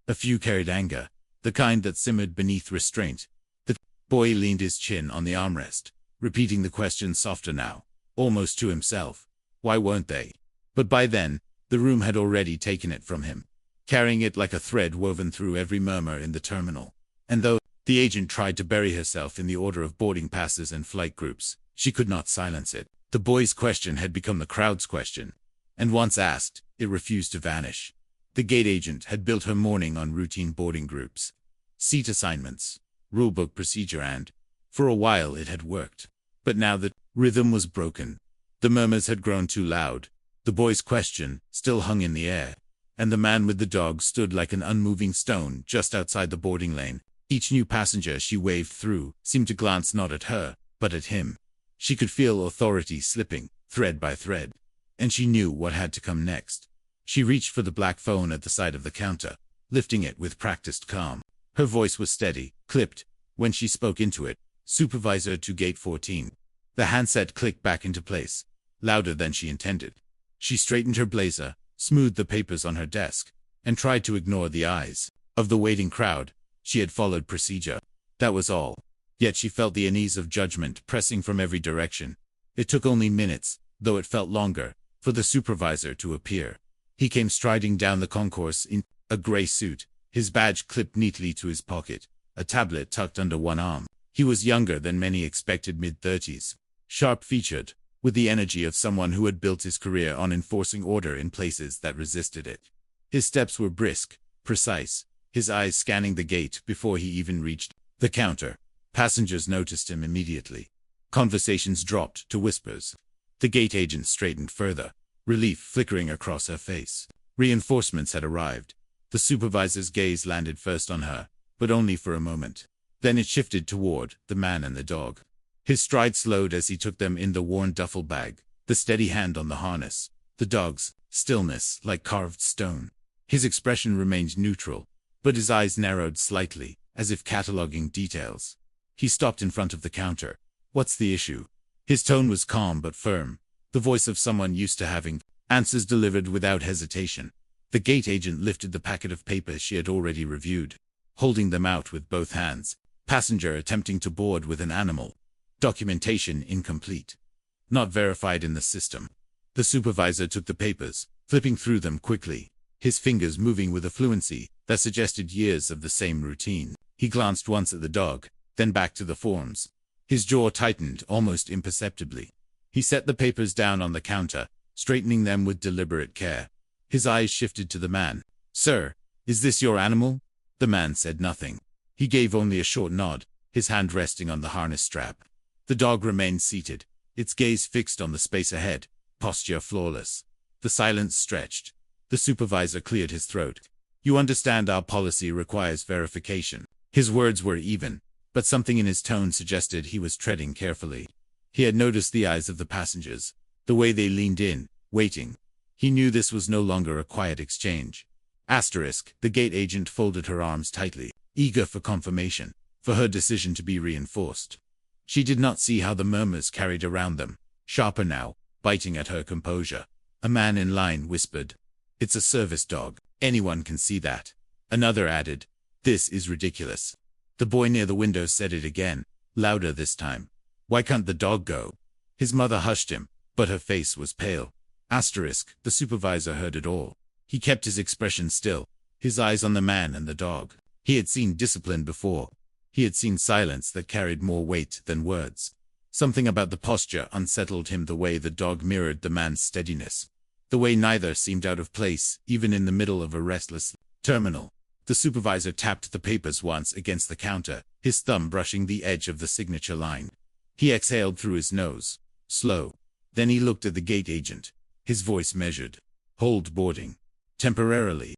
Speaker 1: A few carried anger, the kind that simmered beneath restraint. The boy leaned his chin on the armrest, repeating the question softer now, almost to himself. Why won't they? But by then, the room had already taken it from him, carrying it like a thread woven through every murmur in the terminal. And though the agent tried to bury herself in the order of boarding passes and flight groups, she could not silence it. The boy's question had become the crowd's question, and once asked, it refused to vanish. The gate agent had built her morning on routine boarding groups, seat assignments, rulebook procedure, and, for a while, it had worked. But now the rhythm was broken. The murmurs had grown too loud. The boy's question still hung in the air, and the man with the dog stood like an unmoving stone just outside the boarding lane. Each new passenger she waved through seemed to glance not at her, but at him. She could feel authority slipping, thread by thread, and she knew what had to come next. She reached for the black phone at the side of the counter, lifting it with practiced calm. Her voice was steady, clipped, when she spoke into it. "Supervisor to gate 14. The handset clicked back into place, louder than she intended. She straightened her blazer, smoothed the papers on her desk, and tried to ignore the eyes of the waiting crowd. She had followed procedure. That was all. Yet she felt the unease of judgment pressing from every direction. It took only minutes, though it felt longer, for the supervisor to appear. He came striding down the concourse in a gray suit, his badge clipped neatly to his pocket, a tablet tucked under one arm. He was younger than many expected, mid-30s, sharp-featured, with the energy of someone who had built his career on enforcing order in places that resisted it. His steps were brisk, precise, his eyes scanning the gate before he even reached the counter. Passengers noticed him immediately. Conversations dropped to whispers. The gate agent straightened further, relief flickering across her face. Reinforcements had arrived. The supervisor's gaze landed first on her, but only for a moment. Then it shifted toward the man and the dog. His stride slowed as he took them in the worn duffel bag, the steady hand on the harness, the dog's stillness like carved stone. His expression remained neutral, but his eyes narrowed slightly, as if cataloging details. He stopped in front of the counter. "What's the issue?" His tone was calm but firm, The voice of someone used to having answers delivered without hesitation. The gate agent lifted the packet of papers she had already reviewed, holding them out with both hands. Passenger attempting to board with an animal. Documentation incomplete. Not verified in the system. The supervisor took the papers, flipping through them quickly, his fingers moving with a fluency that suggested years of the same routine. He glanced once at the dog, then back to the forms. His jaw tightened almost imperceptibly. He set the papers down on the counter, straightening them with deliberate care. His eyes shifted to the man. "Sir, is this your animal?" The man said nothing. He gave only a short nod, his hand resting on the harness strap. The dog remained seated, its gaze fixed on the space ahead, posture flawless. The silence stretched. The supervisor cleared his throat. "You understand our policy requires verification." His words were even, but something in his tone suggested he was treading carefully. He had noticed the eyes of the passengers, the way they leaned in, waiting. He knew this was no longer a quiet exchange. The gate agent folded her arms tightly, eager for confirmation, for her decision to be reinforced. She did not see how the murmurs carried around them, sharper now, biting at her composure. A man in line whispered, "It's a service dog. Anyone can see that." Another added, "This is ridiculous." The boy near the window said it again, louder this time. "Why can't the dog go?" His mother hushed him, but her face was pale. The supervisor heard it all. He kept his expression still, his eyes on the man and the dog. He had seen discipline before. He had seen silence that carried more weight than words. Something about the posture unsettled him, the way the dog mirrored the man's steadiness. The way neither seemed out of place, even in the middle of a restless terminal. The supervisor tapped the papers once against the counter, his thumb brushing the edge of the signature line. He exhaled through his nose, slow. Then he looked at the gate agent. His voice measured. "Hold boarding. Temporarily."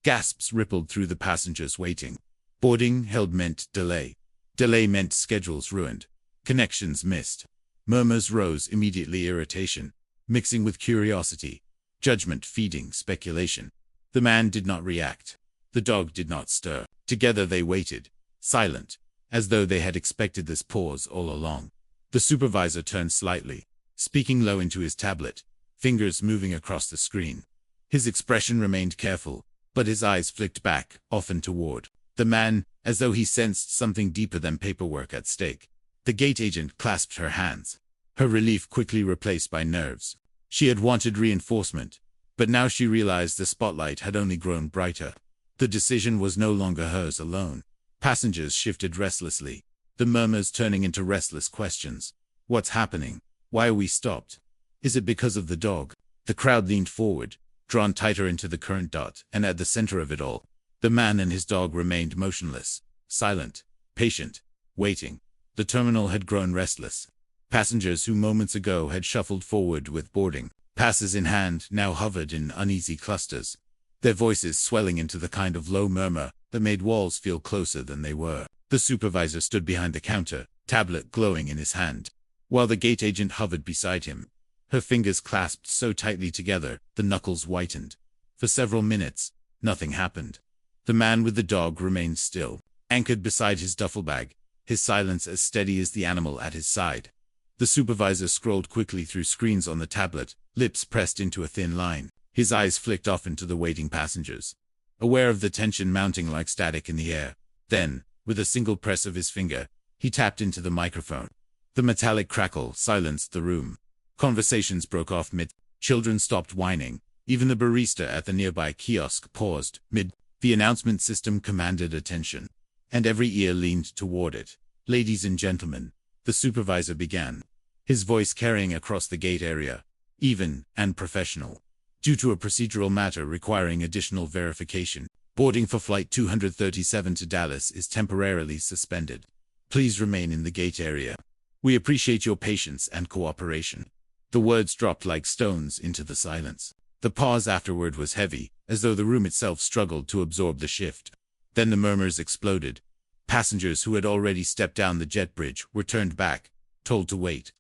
Speaker 1: Gasps rippled through the passengers waiting. Boarding held meant delay. Delay meant schedules ruined. Connections missed. Murmurs rose immediately, irritation, mixing with curiosity. Judgment feeding speculation. The man did not react. The dog did not stir. Together they waited, silent, as though they had expected this pause all along. The supervisor turned slightly, speaking low into his tablet, fingers moving across the screen. His expression remained careful, but his eyes flicked back, often toward the man, as though he sensed something deeper than paperwork at stake. The gate agent clasped her hands, her relief quickly replaced by nerves. She had wanted reinforcement, but now she realized the spotlight had only grown brighter. The decision was no longer hers alone. Passengers shifted restlessly, the murmurs turning into restless questions. "What's happening? Why are we stopped? Is it because of the dog?" The crowd leaned forward, drawn tighter into the current dot, and at the center of it all, the man and his dog remained motionless, silent, patient, waiting. The terminal had grown restless. Passengers who moments ago had shuffled forward with boarding passes in hand now hovered in uneasy clusters, their voices swelling into the kind of low murmur that made walls feel closer than they were. The supervisor stood behind the counter, tablet glowing in his hand, while the gate agent hovered beside him. Her fingers clasped so tightly together, the knuckles whitened. For several minutes, nothing happened. The man with the dog remained still, anchored beside his duffel bag, his silence as steady as the animal at his side. The supervisor scrolled quickly through screens on the tablet, lips pressed into a thin line. His eyes flicked off into the waiting passengers, aware of the tension mounting like static in the air. Then, with a single press of his finger, he tapped into the microphone. The metallic crackle silenced the room. Conversations broke off mid. Children stopped whining. Even the barista at the nearby kiosk paused mid. The announcement system commanded attention, and every ear leaned toward it. "Ladies and gentlemen," the supervisor began, his voice carrying across the gate area, even and professional. "Due to a procedural matter requiring additional verification, boarding for Flight 237 to Dallas is temporarily suspended. Please remain in the gate area. We appreciate your patience and cooperation." The words dropped like stones into the silence. The pause afterward was heavy, as though the room itself struggled to absorb the shift. Then the murmurs exploded. Passengers who had already stepped down the jet bridge were turned back, told to wait.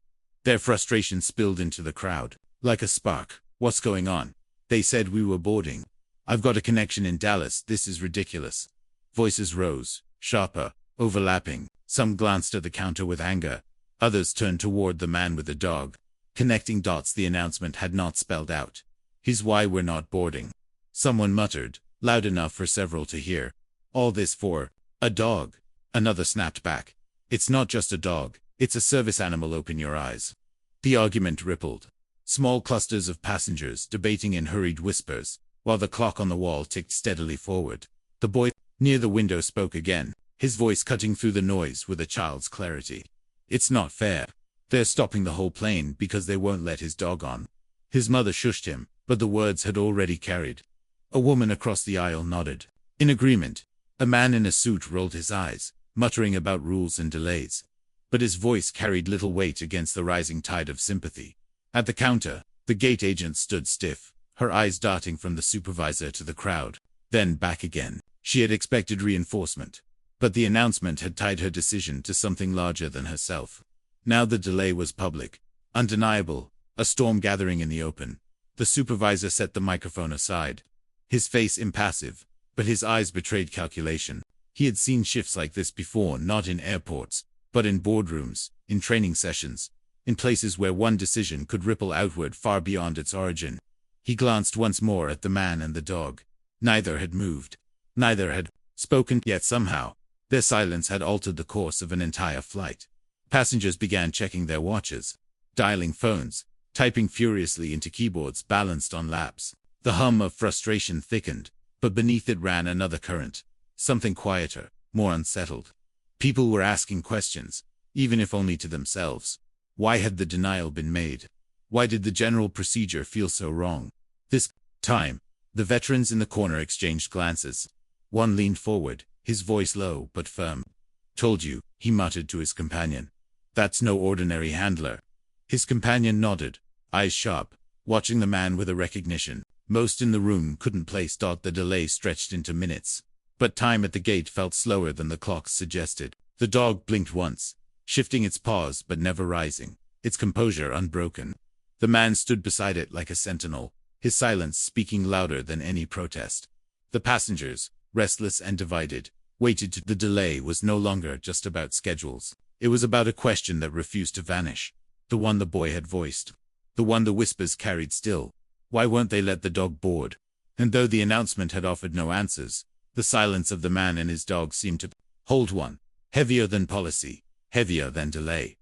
Speaker 1: Their frustration spilled into the crowd, like a spark. "What's going on?" They said. "We were boarding. I've got a connection in Dallas. This is ridiculous." Voices rose, sharper, overlapping. Some glanced at the counter with anger. Others turned toward the man with the dog. connecting dots the announcement had not spelled out. "Here's why we're not boarding," someone muttered, loud enough for several to hear. "All this for a dog," another snapped back. "It's not just a dog, it's a service animal, open your eyes." The argument rippled. Small clusters of passengers debating in hurried whispers, while the clock on the wall ticked steadily forward. The boy near the window spoke again, his voice cutting through the noise with a child's clarity. "It's not fair. They're stopping the whole plane because they won't let his dog on." His mother shushed him, but the words had already carried. A woman across the aisle nodded. In agreement, a man in a suit rolled his eyes, muttering about rules and delays. But his voice carried little weight against the rising tide of sympathy. At the counter, the gate agent stood stiff, her eyes darting from the supervisor to the crowd, then back again. She had expected reinforcement, but the announcement had tied her decision to something larger than herself. Now the delay was public, undeniable, a storm gathering in the open. The supervisor set the microphone aside, his face impassive, but his eyes betrayed calculation. He had seen shifts like this before, not in airports, but in boardrooms, in training sessions, in places where one decision could ripple outward far beyond its origin. He glanced once more at the man and the dog. Neither had moved. Neither had spoken, yet somehow, their silence had altered the course of an entire flight. Passengers began checking their watches, dialing phones, typing furiously into keyboards balanced on laps. The hum of frustration thickened, but beneath it ran another current, something quieter, more unsettled. People were asking questions, even if only to themselves. Why had the denial been made? Why did the general procedure feel so wrong? This time, the veterans in the corner exchanged glances. One leaned forward, his voice low but firm. "Told you," he muttered to his companion. "That's no ordinary handler." His companion nodded, eyes sharp, watching the man with a recognition most in the room couldn't place. The delay stretched into minutes, but time at the gate felt slower than the clocks suggested. The dog blinked once, shifting its paws but never rising, its composure unbroken. The man stood beside it like a sentinel, his silence speaking louder than any protest. The passengers, restless and divided, waited. The delay was no longer just about schedules. It was about a question that refused to vanish. The one the boy had voiced. The one the whispers carried still. Why won't they let the dog board? And though the announcement had offered no answers, the silence of the man and his dog seemed to hold one, heavier than policy, heavier than delay.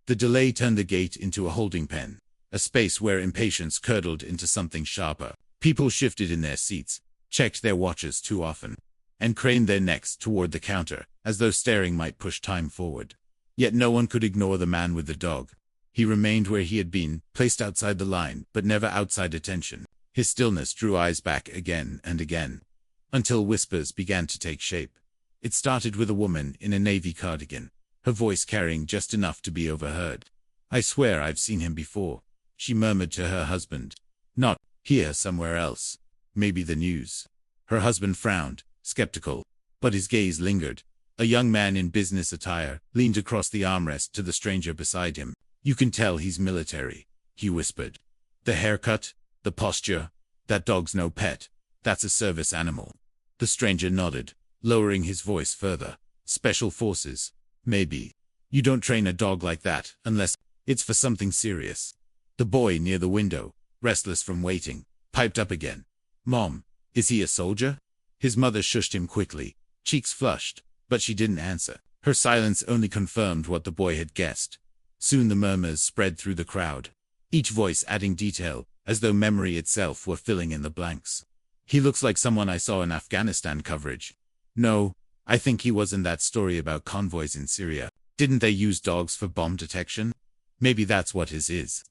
Speaker 1: The delay turned the gate into a holding pen, a space where impatience curdled into something sharper. People shifted in their seats, checked their watches too often, and craned their necks toward the counter, as though staring might push time forward. Yet no one could ignore the man with the dog. He remained where he had been, placed outside the line, but never outside attention. His stillness drew eyes back again and again, until whispers began to take shape. It started with a woman in a navy cardigan, her voice carrying just enough to be overheard. "I swear I've seen him before," she murmured to her husband. "Not here, somewhere else. Maybe the news." Her husband frowned, skeptical, but his gaze lingered. A young man in business attire leaned across the armrest to the stranger beside him. "You can tell he's military," he whispered. "The haircut, the posture. That dog's no pet. That's a service animal." The stranger nodded, lowering his voice further. "Special forces. Maybe. You don't train a dog like that unless it's for something serious." The boy near the window, restless from waiting, piped up again. "Mom, is he a soldier?" His mother shushed him quickly, cheeks flushed, but she didn't answer. Her silence only confirmed what the boy had guessed. Soon the murmurs spread through the crowd, each voice adding detail, as though memory itself were filling in the blanks. "He looks like someone I saw in Afghanistan coverage. No, I think he was in that story about convoys in Syria. Didn't they use dogs for bomb detection? Maybe that's what his is."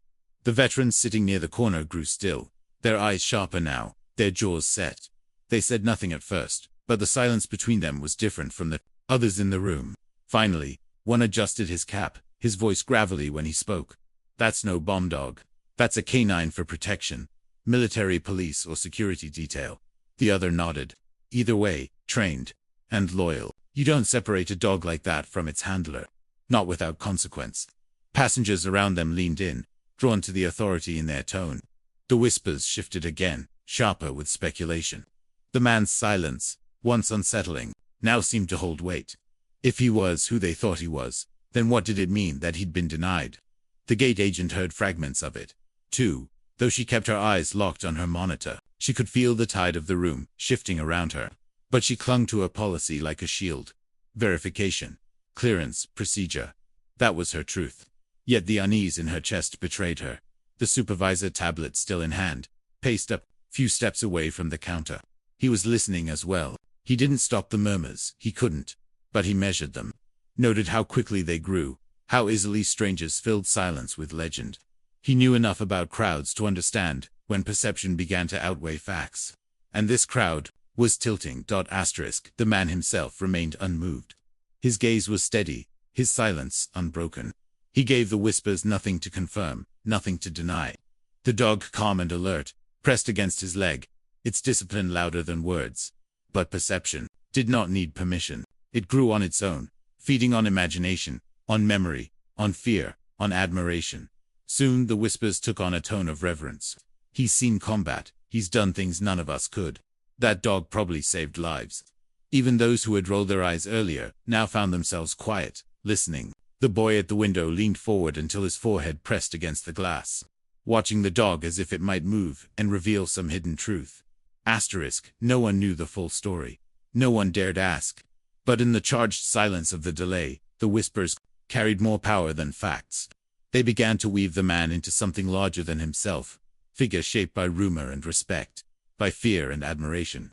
Speaker 1: The veterans sitting near the corner grew still, their eyes sharper now, their jaws set. They said nothing at first, but the silence between them was different from the others in the room. Finally, one adjusted his cap, his voice gravelly when he spoke. "That's no bomb dog. That's a canine for protection. Military police or security detail." The other nodded. "Either way, trained. And loyal. You don't separate a dog like that from its handler. Not without consequence." Passengers around them leaned in, drawn to the authority in their tone. The whispers shifted again, sharper with speculation. The man's silence, once unsettling, now seemed to hold weight. If he was who they thought he was, then what did it mean that he'd been denied? The gate agent heard fragments of it, too. Though she kept her eyes locked on her monitor, she could feel the tide of the room shifting around her. But she clung to her policy like a shield. Verification, clearance, procedure. That was her truth. Yet the unease in her chest betrayed her. The supervisor, tablet still in hand, paced a few steps away from the counter. He was listening as well. He didn't stop the murmurs, he couldn't. But he measured them. Noted how quickly they grew, how easily strangers filled silence with legend. He knew enough about crowds to understand when perception began to outweigh facts. And this crowd was tilting. The man himself remained unmoved. His gaze was steady, his silence unbroken. He gave the whispers nothing to confirm, nothing to deny. The dog, calm and alert, pressed against his leg, its discipline louder than words. But perception did not need permission. It grew on its own, feeding on imagination, on memory, on fear, on admiration. Soon the whispers took on a tone of reverence. He's seen combat, he's done things none of us could. That dog probably saved lives. Even those who had rolled their eyes earlier now found themselves quiet, listening. The boy at the window leaned forward until his forehead pressed against the glass, watching the dog as if it might move and reveal some hidden truth. No one knew the full story. No one dared ask. But in the charged silence of the delay, the whispers carried more power than facts. They began to weave the man into something larger than himself, figure shaped by rumor and respect, by fear and admiration.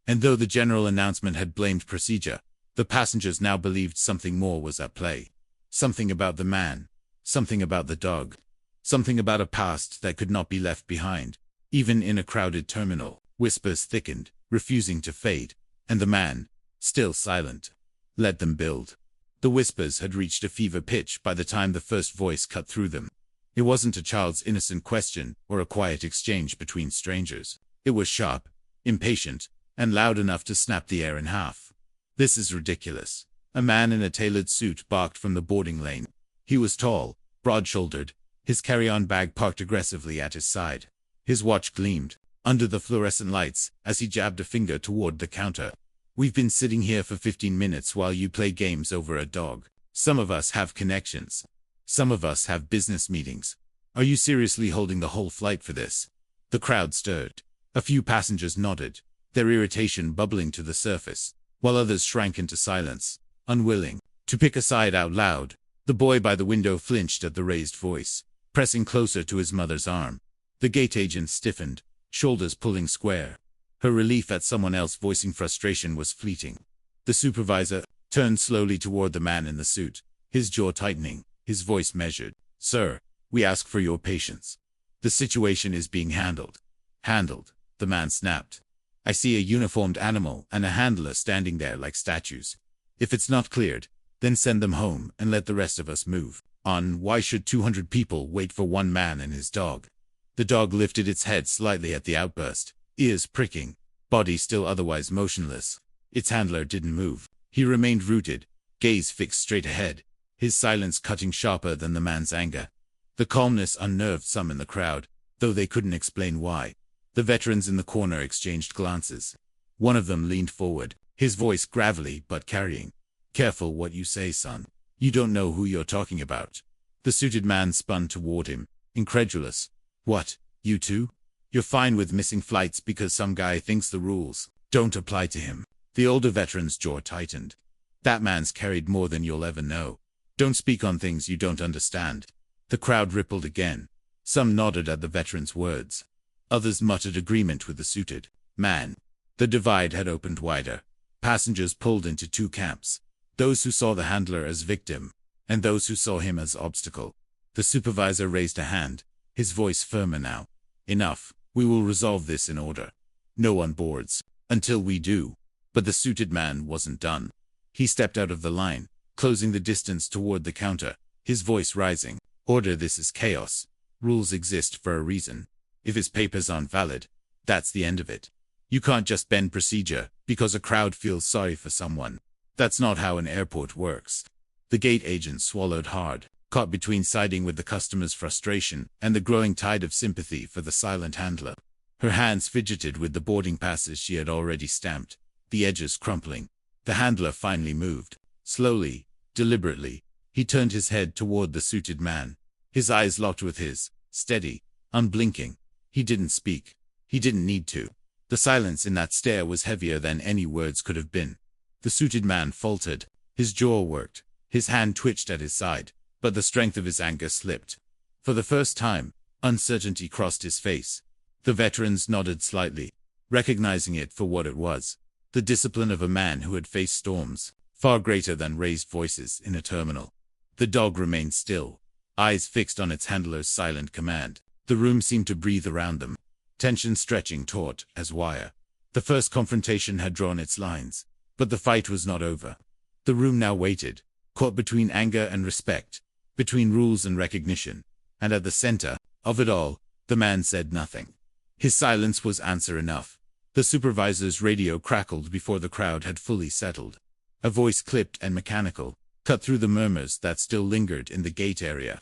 Speaker 1: And though the general announcement had blamed procedure, the passengers now believed something more was at play. Something about the man, something about the dog, something about a past that could not be left behind. Even in a crowded terminal, whispers thickened, refusing to fade, and the man, still silent, let them build. The whispers had reached a fever pitch by the time the first voice cut through them. It wasn't a child's innocent question or a quiet exchange between strangers. It was sharp, impatient, and loud enough to snap the air in half. "This is ridiculous." A man in a tailored suit barked from the boarding lane. He was tall, broad-shouldered, his carry-on bag parked aggressively at his side. His watch gleamed under the fluorescent lights as he jabbed a finger toward the counter. "We've been sitting here for 15 minutes while you play games over a dog. Some of us have connections. Some of us have business meetings. Are you seriously holding the whole flight for this?" The crowd stirred. A few passengers nodded, their irritation bubbling to the surface, while others shrank into silence, unwilling to pick a side out loud. The boy by the window flinched at the raised voice, pressing closer to his mother's arm. The gate agent stiffened, shoulders pulling square. Her relief at someone else voicing frustration was fleeting. The supervisor turned slowly toward the man in the suit, his jaw tightening, his voice measured. "Sir, we ask for your patience. The situation is being handled." "Handled," the man snapped. "I see a uniformed animal and a handler standing there like statues. If it's not cleared, then send them home and let the rest of us move on. Why should 200 people wait for one man and his dog?" The dog lifted its head slightly at the outburst, ears pricking, body still otherwise motionless. Its handler didn't move. He remained rooted, gaze fixed straight ahead, his silence cutting sharper than the man's anger. The calmness unnerved some in the crowd, though they couldn't explain why. The veterans in the corner exchanged glances. One of them leaned forward, his voice gravelly but carrying. "Careful what you say, son. You don't know who you're talking about." The suited man spun toward him, incredulous. "What, you too? You're fine with missing flights because some guy thinks the rules don't apply to him?" The older veteran's jaw tightened. "That man's carried more than you'll ever know. Don't speak on things you don't understand." The crowd rippled again. Some nodded at the veteran's words. Others muttered agreement with the suited man. The divide had opened wider. Passengers pulled into two camps. Those who saw the handler as victim, and those who saw him as obstacle. The supervisor raised a hand, his voice firmer now. "Enough. We will resolve this in order. No one boards until we do." But the suited man wasn't done. He stepped out of the line, closing the distance toward the counter, his voice rising. "Order, this is chaos. Rules exist for a reason. If his papers aren't valid, that's the end of it. You can't just bend procedure because a crowd feels sorry for someone. That's not how an airport works." The gate agent swallowed hard, caught between siding with the customer's frustration and the growing tide of sympathy for the silent handler. Her hands fidgeted with the boarding passes she had already stamped, the edges crumpling. The handler finally moved. Slowly, deliberately, he turned his head toward the suited man. His eyes locked with his, steady, unblinking. He didn't speak. He didn't need to. The silence in that stare was heavier than any words could have been. The suited man faltered. His jaw worked. His hand twitched at his side, but the strength of his anger slipped. For the first time, uncertainty crossed his face. The veterans nodded slightly, recognizing it for what it was. The discipline of a man who had faced storms, far greater than raised voices in a terminal. The dog remained still, eyes fixed on its handler's silent command. The room seemed to breathe around them, tension stretching taut as wire. The first confrontation had drawn its lines, but the fight was not over. The room now waited, caught between anger and respect, between rules and recognition, and at the center of it all, the man said nothing. His silence was answer enough. The supervisor's radio crackled before the crowd had fully settled. A voice clipped and mechanical, cut through the murmurs that still lingered in the gate area.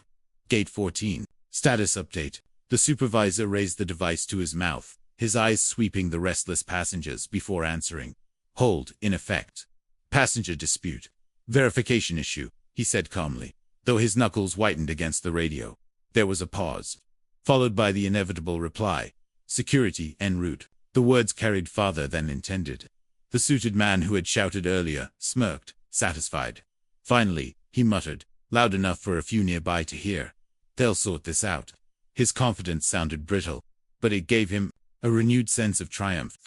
Speaker 1: Gate 14. Status update. The supervisor raised the device to his mouth, his eyes sweeping the restless passengers before answering. Hold, in effect. Passenger dispute. Verification issue, he said calmly, though his knuckles whitened against the radio. There was a pause, followed by the inevitable reply. Security en route. The words carried farther than intended. The suited man who had shouted earlier smirked, satisfied. Finally, he muttered, loud enough for a few nearby to hear. They'll sort this out. His confidence sounded brittle, but it gave him a renewed sense of triumph.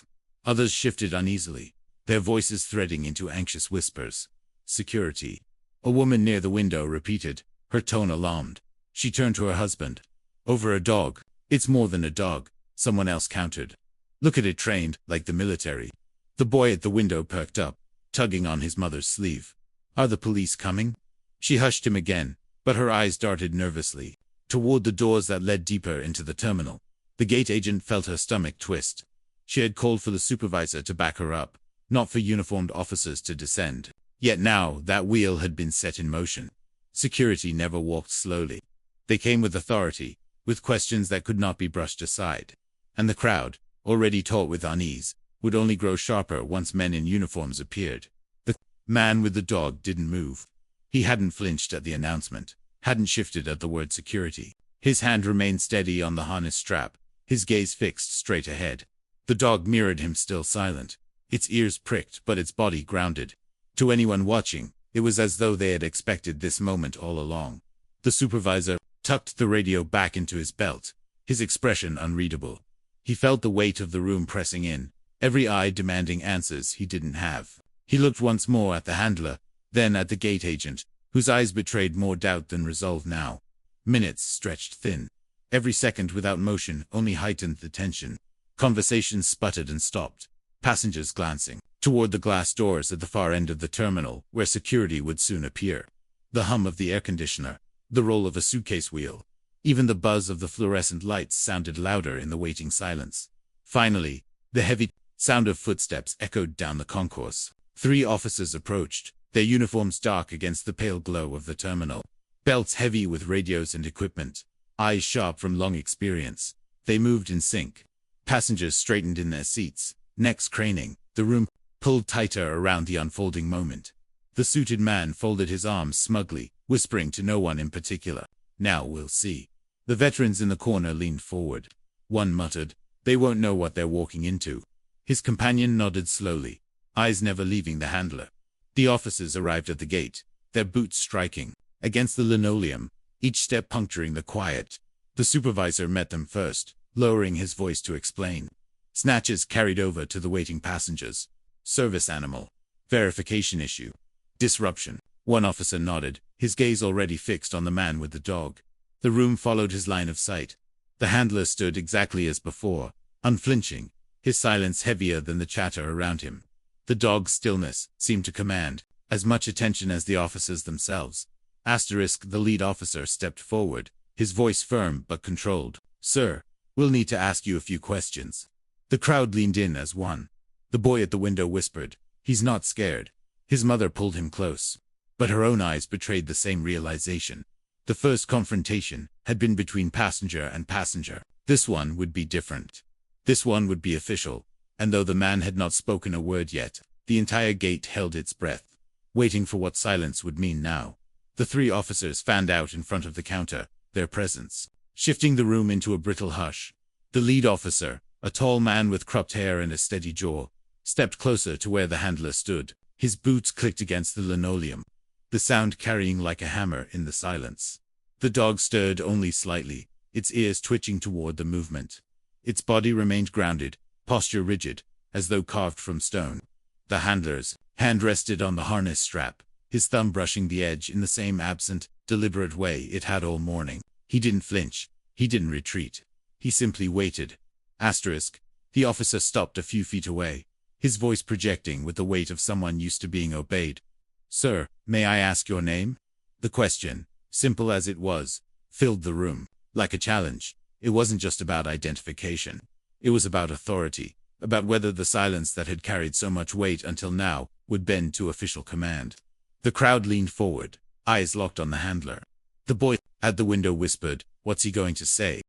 Speaker 1: Others shifted uneasily, their voices threading into anxious whispers. Security. A woman near the window repeated, her tone alarmed. She turned to her husband. Over a dog. It's more than a dog, someone else countered. Look at it trained, like the military. The boy at the window perked up, tugging on his mother's sleeve. Are the police coming? She hushed him again, but her eyes darted nervously toward the doors that led deeper into the terminal. The gate agent felt her stomach twist. She had called for the supervisor to back her up, not for uniformed officers to descend. Yet now that wheel had been set in motion. Security never walked slowly. They came with authority, with questions that could not be brushed aside. And the crowd, already taut with unease, would only grow sharper once men in uniforms appeared. The man with the dog didn't move. He hadn't flinched at the announcement, hadn't shifted at the word security. His hand remained steady on the harness strap, his gaze fixed straight ahead. The dog mirrored him, still silent, its ears pricked but its body grounded. To anyone watching, it was as though they had expected this moment all along. The supervisor tucked the radio back into his belt, his expression unreadable. He felt the weight of the room pressing in, every eye demanding answers he didn't have. He looked once more at the handler, then at the gate agent, whose eyes betrayed more doubt than resolve now. Minutes stretched thin. Every second without motion only heightened the tension. Conversations sputtered and stopped, passengers glancing toward the glass doors at the far end of the terminal, where security would soon appear. The hum of the air conditioner, the roll of a suitcase wheel, even the buzz of the fluorescent lights sounded louder in the waiting silence. Finally, the heavy sound of footsteps echoed down the concourse. 3 officers approached, their uniforms dark against the pale glow of the terminal. Belts heavy with radios and equipment, eyes sharp from long experience. They moved in sync. Passengers straightened in their seats, necks craning. The room pulled tighter around the unfolding moment. The suited man folded his arms smugly, whispering to no one in particular. Now we'll see. The veterans in the corner leaned forward. One muttered, they won't know what they're walking into. His companion nodded slowly, eyes never leaving the handler. The officers arrived at the gate, their boots striking against the linoleum, each step puncturing the quiet. The supervisor met them first, lowering his voice to explain. Snatches carried over to the waiting passengers. Service animal. Verification issue. Disruption. One officer nodded, his gaze already fixed on the man with the dog. The room followed his line of sight. The handler stood exactly as before, unflinching, his silence heavier than the chatter around him. The dog's stillness seemed to command as much attention as the officers themselves. The lead officer stepped forward, his voice firm but controlled. Sir, we'll need to ask you a few questions. The crowd leaned in as one. The boy at the window whispered, he's not scared. His mother pulled him close, but her own eyes betrayed the same realization. The first confrontation had been between passenger and passenger. This one would be different. This one would be official, and though the man had not spoken a word yet, the entire gate held its breath, waiting for what silence would mean now. The 3 officers fanned out in front of the counter, their presence, shifting the room into a brittle hush. The lead officer, a tall man with cropped hair and a steady jaw, stepped closer to where the handler stood. His boots clicked against the linoleum, the sound carrying like a hammer in the silence. The dog stirred only slightly, its ears twitching toward the movement. Its body remained grounded, posture rigid, as though carved from stone. The handler's hand rested on the harness strap, his thumb brushing the edge in the same absent, deliberate way it had all morning. He didn't flinch. He didn't retreat. He simply waited. The officer stopped a few feet away, his voice projecting with the weight of someone used to being obeyed. "Sir, may I ask your name?" The question, simple as it was, filled the room. Like a challenge, it wasn't just about identification. It was about authority, about whether the silence that had carried so much weight until now would bend to official command. The crowd leaned forward, eyes locked on the handler. The boy at the window whispered, "What's he going to say?"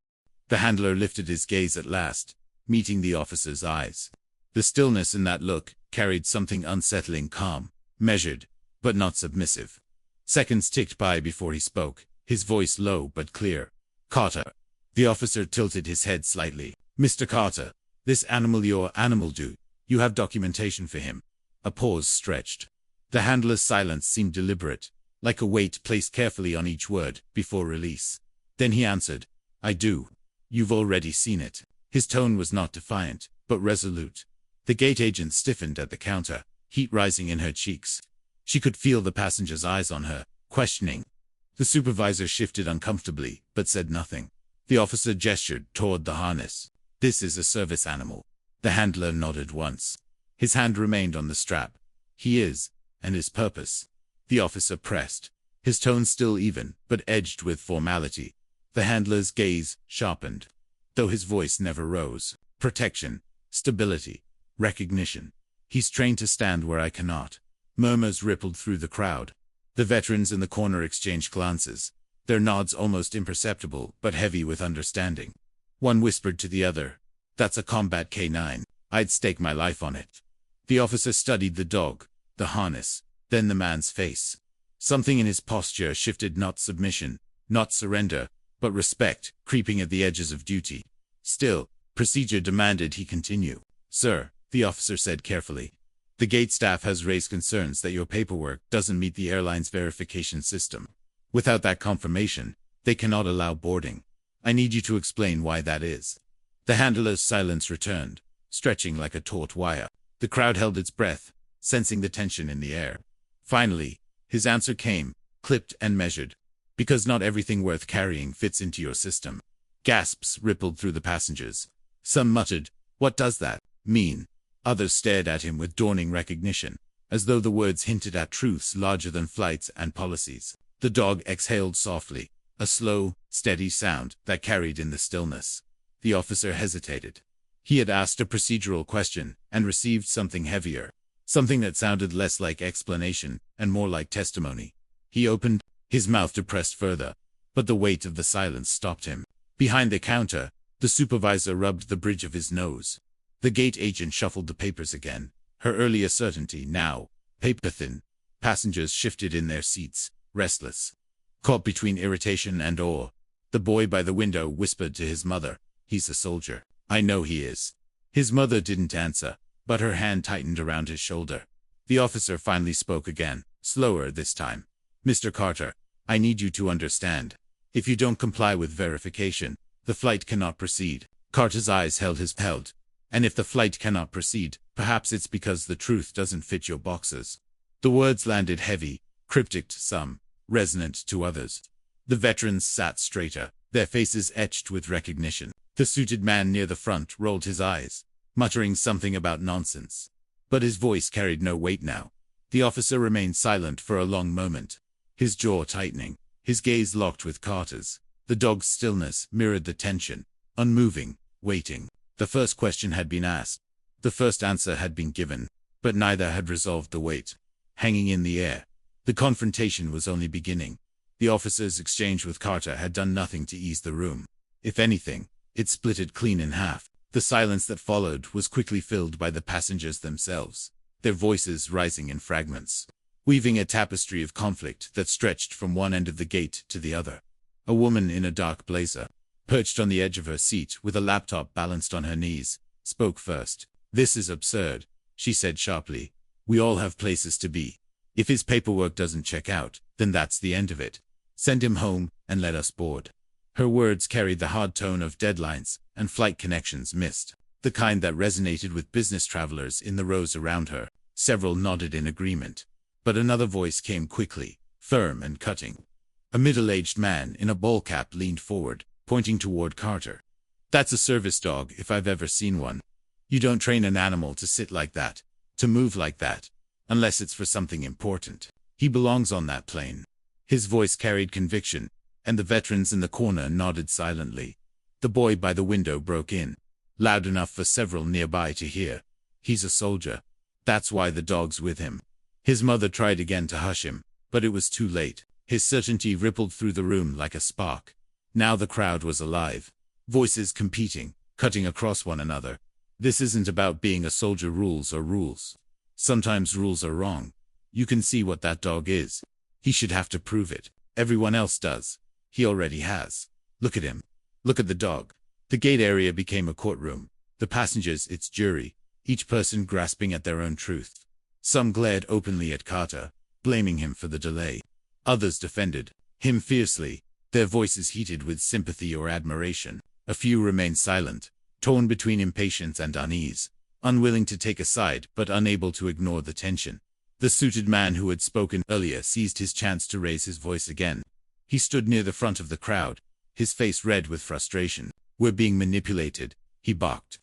Speaker 1: The handler lifted his gaze at last, meeting the officer's eyes. The stillness in that look carried something unsettling, calm, measured, but not submissive. Seconds ticked by before he spoke, his voice low but clear. "Carter." The officer tilted his head slightly. "Mr. Carter, this animal your animal do, you have documentation for him?" A pause stretched. The handler's silence seemed deliberate, like a weight placed carefully on each word before release. Then he answered, "I do. You've already seen it." His tone was not defiant, but resolute. The gate agent stiffened at the counter, heat rising in her cheeks. She could feel the passenger's eyes on her, questioning. The supervisor shifted uncomfortably, but said nothing. The officer gestured toward the harness. "This is a service animal." The handler nodded once. His hand remained on the strap. "He is, and his purpose." The officer pressed, his tone still even, but edged with formality. The handler's gaze sharpened, though his voice never rose. "Protection, stability, recognition. He's trained to stand where I cannot." Murmurs rippled through the crowd. The veterans in the corner exchanged glances, their nods almost imperceptible but heavy with understanding. One whispered to the other, "That's a combat K9. I'd stake my life on it." The officer studied the dog, the harness, then the man's face. Something in his posture shifted, not submission, not surrender, but respect, creeping at the edges of duty. Still, procedure demanded he continue. "Sir," the officer said carefully, "the gate staff has raised concerns that your paperwork doesn't meet the airline's verification system. Without that confirmation, they cannot allow boarding. I need you to explain why that is." The handler's silence returned, stretching like a taut wire. The crowd held its breath, sensing the tension in the air. Finally, his answer came, clipped and measured. "Because not everything worth carrying fits into your system." Gasps rippled through the passengers. Some muttered, "What does that mean?" Others stared at him with dawning recognition, as though the words hinted at truths larger than flights and policies. The dog exhaled softly, a slow, steady sound that carried in the stillness. The officer hesitated. He had asked a procedural question and received something heavier, something that sounded less like explanation and more like testimony. He opened, his mouth depressed further, but the weight of the silence stopped him. Behind the counter, the supervisor rubbed the bridge of his nose. The gate agent shuffled the papers again, her earlier certainty now paper-thin. Passengers shifted in their seats, restless, caught between irritation and awe. The boy by the window whispered to his mother, "He's a soldier." "I know he is." His mother didn't answer, but her hand tightened around his shoulder. The officer finally spoke again, slower this time. "Mr. Carter, I need you to understand. If you don't comply with verification, the flight cannot proceed." Carter's eyes held. "And if the flight cannot proceed, perhaps it's because the truth doesn't fit your boxes." The words landed heavy, cryptic to some, resonant to others. The veterans sat straighter, their faces etched with recognition. The suited man near the front rolled his eyes, muttering something about nonsense. But his voice carried no weight now. The officer remained silent for a long moment, his jaw tightening, his gaze locked with Carter's. The dog's stillness mirrored the tension, unmoving, waiting. The first question had been asked. The first answer had been given, but neither had resolved the weight hanging in the air. The confrontation was only beginning. The officer's exchange with Carter had done nothing to ease the room. If anything, it split it clean in half. The silence that followed was quickly filled by the passengers themselves, their voices rising in fragments, weaving a tapestry of conflict that stretched from one end of the gate to the other. A woman in a dark blazer, perched on the edge of her seat with a laptop balanced on her knees, spoke first. "This is absurd," she said sharply. "We all have places to be. If his paperwork doesn't check out, then that's the end of it. Send him home and let us board." Her words carried the hard tone of deadlines and flight connections missed, the kind that resonated with business travelers in the rows around her. Several nodded in agreement. But another voice came quickly, firm and cutting. A middle-aged man in a ball cap leaned forward, pointing toward Carter. "That's a service dog if I've ever seen one. You don't train an animal to sit like that, to move like that, unless it's for something important. He belongs on that plane." His voice carried conviction, and the veterans in the corner nodded silently. The boy by the window broke in, loud enough for several nearby to hear. "He's a soldier. That's why the dog's with him." His mother tried again to hush him, but it was too late. His certainty rippled through the room like a spark. Now the crowd was alive. Voices competing, cutting across one another. This isn't about being a soldier. Rules are rules. Sometimes rules are wrong. You can see what that dog is. He should have to prove it. Everyone else does. He already has. Look at him. Look at the dog. The gate area became a courtroom. The passengers its jury, each person grasping at their own truth. Some glared openly at Carter, blaming him for the delay. Others defended him fiercely, their voices heated with sympathy or admiration. A few remained silent, torn between impatience and unease, unwilling to take a side but unable to ignore the tension. The suited man who had spoken earlier seized his chance to raise his voice again. He stood near the front of the crowd, his face red with frustration. "We're being manipulated," he barked.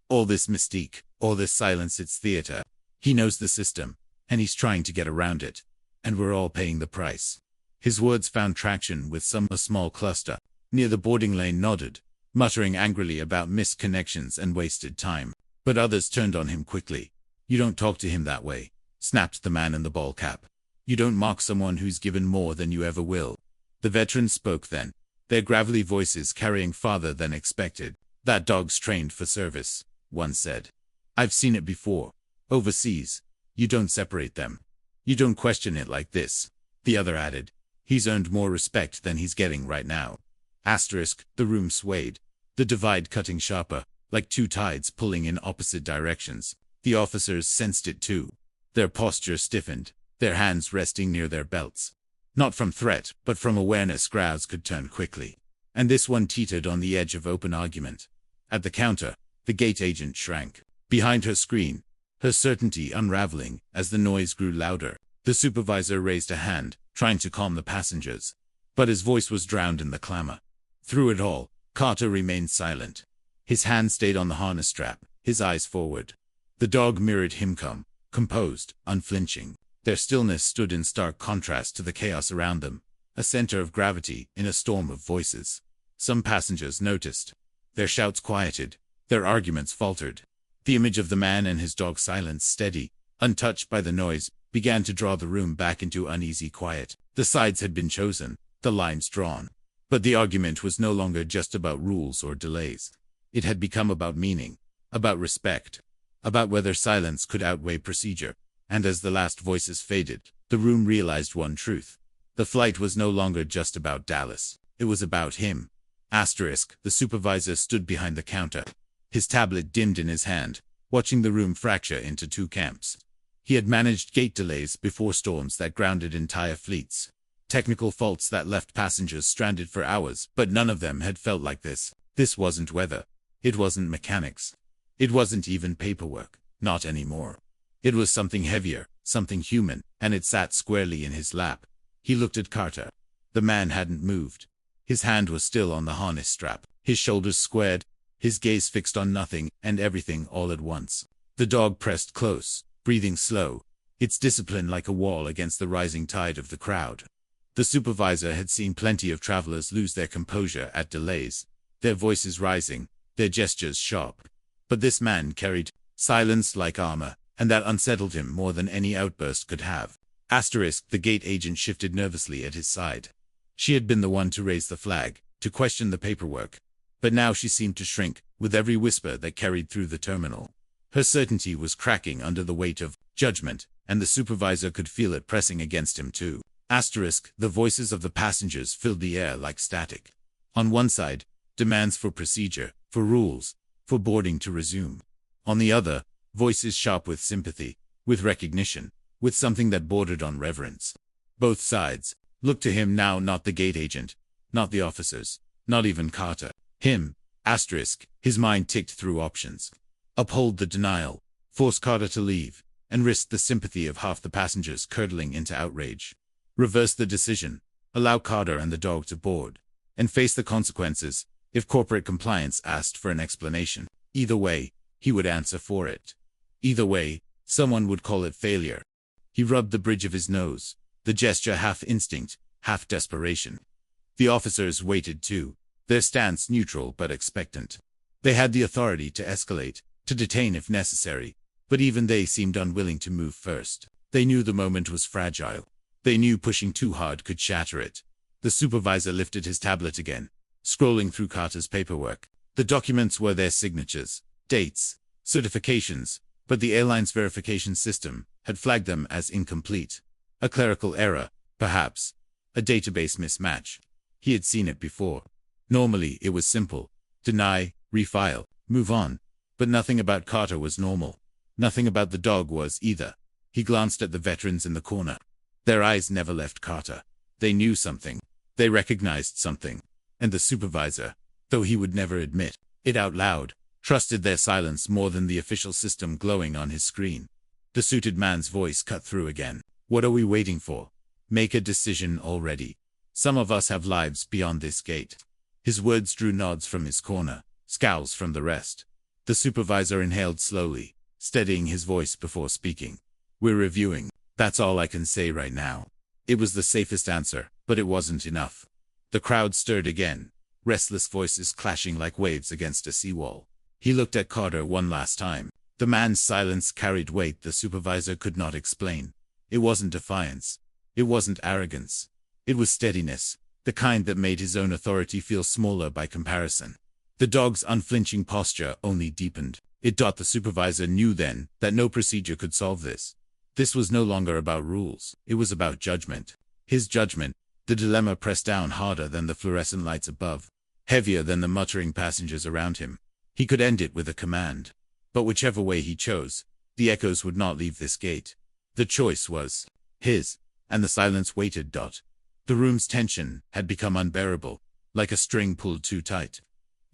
Speaker 1: "All this mystique, all this silence, it's theater. He knows the system, and he's trying to get around it. And we're all paying the price." His words found traction with a small cluster near the boarding lane nodded, muttering angrily about missed connections and wasted time. But others turned on him quickly. "You don't talk to him that way," snapped the man in the ball cap. "You don't mock someone who's given more than you ever will." The veterans spoke then, their gravelly voices carrying farther than expected. "That dog's trained for service," one said. "I've seen it before. Overseas. You don't separate them. You don't question it like this," the other added. "He's earned more respect than he's getting right now." The room swayed, the divide cutting sharper, like two tides pulling in opposite directions. The officers sensed it too. Their posture stiffened, their hands resting near their belts. Not from threat, but from awareness crowds could turn quickly. And this one teetered on the edge of open argument. At the counter, the gate agent shrank. Behind her screen, her certainty unraveling as the noise grew louder. The supervisor raised a hand, trying to calm the passengers. But his voice was drowned in the clamor. Through it all, Carter remained silent. His hand stayed on the harness strap, his eyes forward. The dog mirrored him composed, unflinching. Their stillness stood in stark contrast to the chaos around them, a center of gravity in a storm of voices. Some passengers noticed. Their shouts quieted, their arguments faltered. The image of the man and his dog, silent, steady, untouched by the noise, began to draw the room back into uneasy quiet. The sides had been chosen, the lines drawn. But the argument was no longer just about rules or delays. It had become about meaning, about respect, about whether silence could outweigh procedure. And as the last voices faded, the room realized one truth. The flight was no longer just about Dallas. It was about him. The supervisor stood behind the counter, his tablet dimmed in his hand, watching the room fracture into two camps. He had managed gate delays before, storms that grounded entire fleets, technical faults that left passengers stranded for hours, but none of them had felt like this. This wasn't weather. It wasn't mechanics. It wasn't even paperwork. Not anymore. It was something heavier, something human, and it sat squarely in his lap. He looked at Carter. The man hadn't moved. His hand was still on the harness strap, his shoulders squared, his gaze fixed on nothing and everything all at once. The dog pressed close, breathing slow, its discipline like a wall against the rising tide of the crowd. The supervisor had seen plenty of travelers lose their composure at delays, their voices rising, their gestures sharp. But this man carried silence like armor, and that unsettled him more than any outburst could have. The gate agent shifted nervously at his side. She had been the one to raise the flag, to question the paperwork. But now she seemed to shrink, with every whisper that carried through the terminal. Her certainty was cracking under the weight of judgment, and the supervisor could feel it pressing against him too. The voices of the passengers filled the air like static. On one side, demands for procedure, for rules, for boarding to resume. On the other, voices sharp with sympathy, with recognition, with something that bordered on reverence. Both sides looked to him now, not the gate agent, not the officers, not even Carter. Him. His mind ticked through options. Uphold the denial, force Carter to leave, and risk the sympathy of half the passengers curdling into outrage. Reverse the decision, allow Carter and the dog to board, and face the consequences if corporate compliance asked for an explanation. Either way, he would answer for it. Either way, someone would call it failure. He rubbed the bridge of his nose, the gesture half instinct, half desperation. The officers waited too, their stance neutral but expectant. They had the authority to escalate, to detain if necessary, but even they seemed unwilling to move first. They knew the moment was fragile. They knew pushing too hard could shatter it. The supervisor lifted his tablet again, scrolling through Carter's paperwork. The documents were their signatures, dates, certifications, but the airline's verification system had flagged them as incomplete. A clerical error, perhaps. A database mismatch. He had seen it before. Normally, it was simple. Deny, refile, move on. But nothing about Carter was normal. Nothing about the dog was either. He glanced at the veterans in the corner. Their eyes never left Carter. They knew something. They recognized something. And the supervisor, though he would never admit it out loud, trusted their silence more than the official system glowing on his screen. The suited man's voice cut through again. What are we waiting for? Make a decision already. Some of us have lives beyond this gate. His words drew nods from his corner, scowls from the rest. The supervisor inhaled slowly, steadying his voice before speaking. We're reviewing. That's all I can say right now. It was the safest answer, but it wasn't enough. The crowd stirred again, restless voices clashing like waves against a seawall. He looked at Carter one last time. The man's silence carried weight the supervisor could not explain. It wasn't defiance. It wasn't arrogance. It was steadiness, the kind that made his own authority feel smaller by comparison. The dog's unflinching posture only deepened. The supervisor knew then that no procedure could solve this. This was no longer about rules. It was about judgment. His judgment. The dilemma pressed down harder than the fluorescent lights above, heavier than the muttering passengers around him. He could end it with a command. But whichever way he chose, the echoes would not leave this gate. The choice was his, and the silence waited. The room's tension had become unbearable, like a string pulled too tight.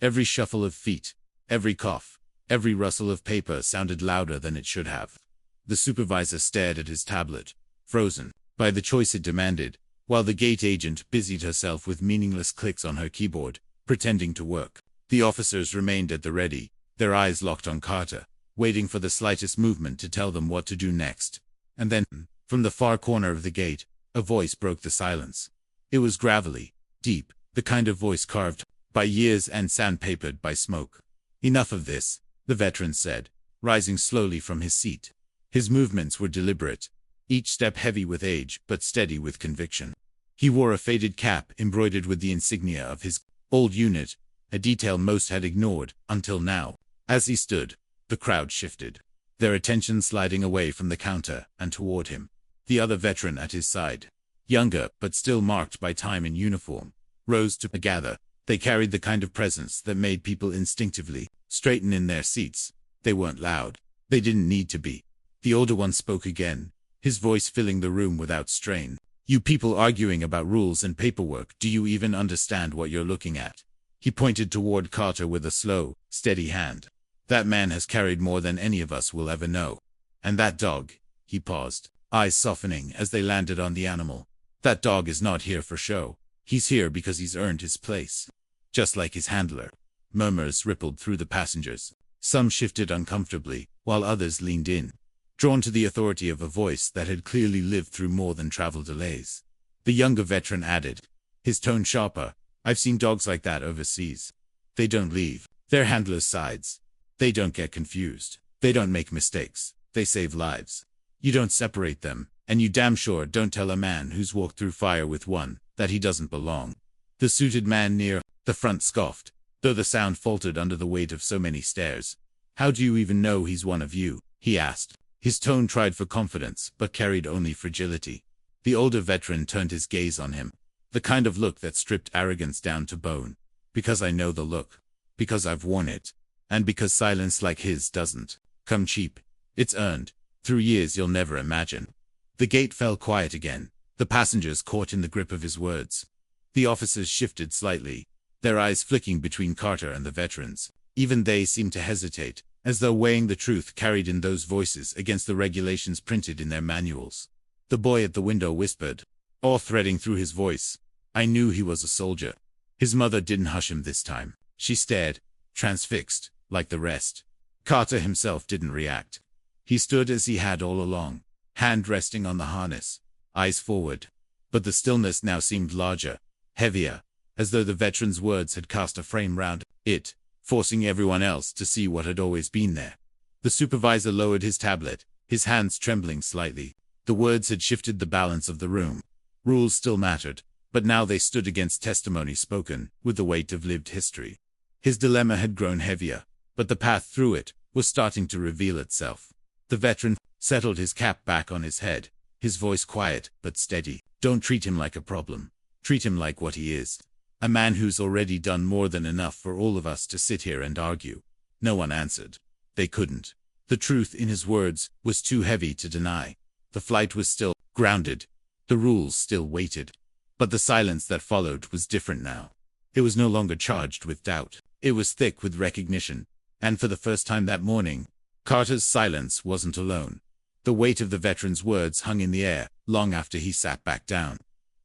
Speaker 1: Every shuffle of feet, every cough, every rustle of paper sounded louder than it should have. The supervisor stared at his tablet, frozen by the choice it demanded, while the gate agent busied herself with meaningless clicks on her keyboard, pretending to work. The officers remained at the ready, their eyes locked on Carter, waiting for the slightest movement to tell them what to do next. And then, from the far corner of the gate, a voice broke the silence. It was gravelly, deep, the kind of voice carved by years and sandpapered by smoke. Enough of this, the veteran said, rising slowly from his seat. His movements were deliberate, each step heavy with age but steady with conviction. He wore a faded cap embroidered with the insignia of his old unit, a detail most had ignored until now. As he stood, the crowd shifted, their attention sliding away from the counter and toward him. The other veteran at his side, younger but still marked by time and uniform, rose to gather. They carried the kind of presence that made people instinctively straighten in their seats. They weren't loud. They didn't need to be. The older one spoke again, his voice filling the room without strain. You people arguing about rules and paperwork, do you even understand what you're looking at? He pointed toward Carter with a slow, steady hand. That man has carried more than any of us will ever know. And that dog, he paused, eyes softening as they landed on the animal. That dog is not here for show. He's here because he's earned his place. Just like his handler. Murmurs rippled through the passengers. Some shifted uncomfortably, while others leaned in, drawn to the authority of a voice that had clearly lived through more than travel delays. The younger veteran added, his tone sharper, I've seen dogs like that overseas. They don't leave their handler's sides. They don't get confused. They don't make mistakes. They save lives. You don't separate them, and you damn sure don't tell a man who's walked through fire with one that he doesn't belong. The suited man near the front scoffed, though the sound faltered under the weight of so many stares. How do you even know he's one of you? He asked. His tone tried for confidence, but carried only fragility. The older veteran turned his gaze on him. The kind of look that stripped arrogance down to bone. Because I know the look. Because I've worn it. And because silence like his doesn't come cheap. It's earned. Through years you'll never imagine. The gate fell quiet again, the passengers caught in the grip of his words. The officers shifted slightly, their eyes flicking between Carter and the veterans. Even they seemed to hesitate, as though weighing the truth carried in those voices against the regulations printed in their manuals. The boy at the window whispered, awe threading through his voice. I knew he was a soldier. His mother didn't hush him this time. She stared, transfixed, like the rest. Carter himself didn't react. He stood as he had all along, hand resting on the harness, eyes forward. But the stillness now seemed larger, heavier, as though the veteran's words had cast a frame round it, forcing everyone else to see what had always been there. The supervisor lowered his tablet, his hands trembling slightly. The words had shifted the balance of the room. Rules still mattered, but now they stood against testimony spoken with the weight of lived history. His dilemma had grown heavier, but the path through it was starting to reveal itself. The veteran settled his cap back on his head, his voice quiet but steady. Don't treat him like a problem. Treat him like what he is. A man who's already done more than enough for all of us to sit here and argue. No one answered. They couldn't. The truth in his words was too heavy to deny. The flight was still grounded. The rules still waited. But the silence that followed was different now. It was no longer charged with doubt. It was thick with recognition. And for the first time that morning, Carter's silence wasn't alone. The weight of the veteran's words hung in the air, long after he sat back down.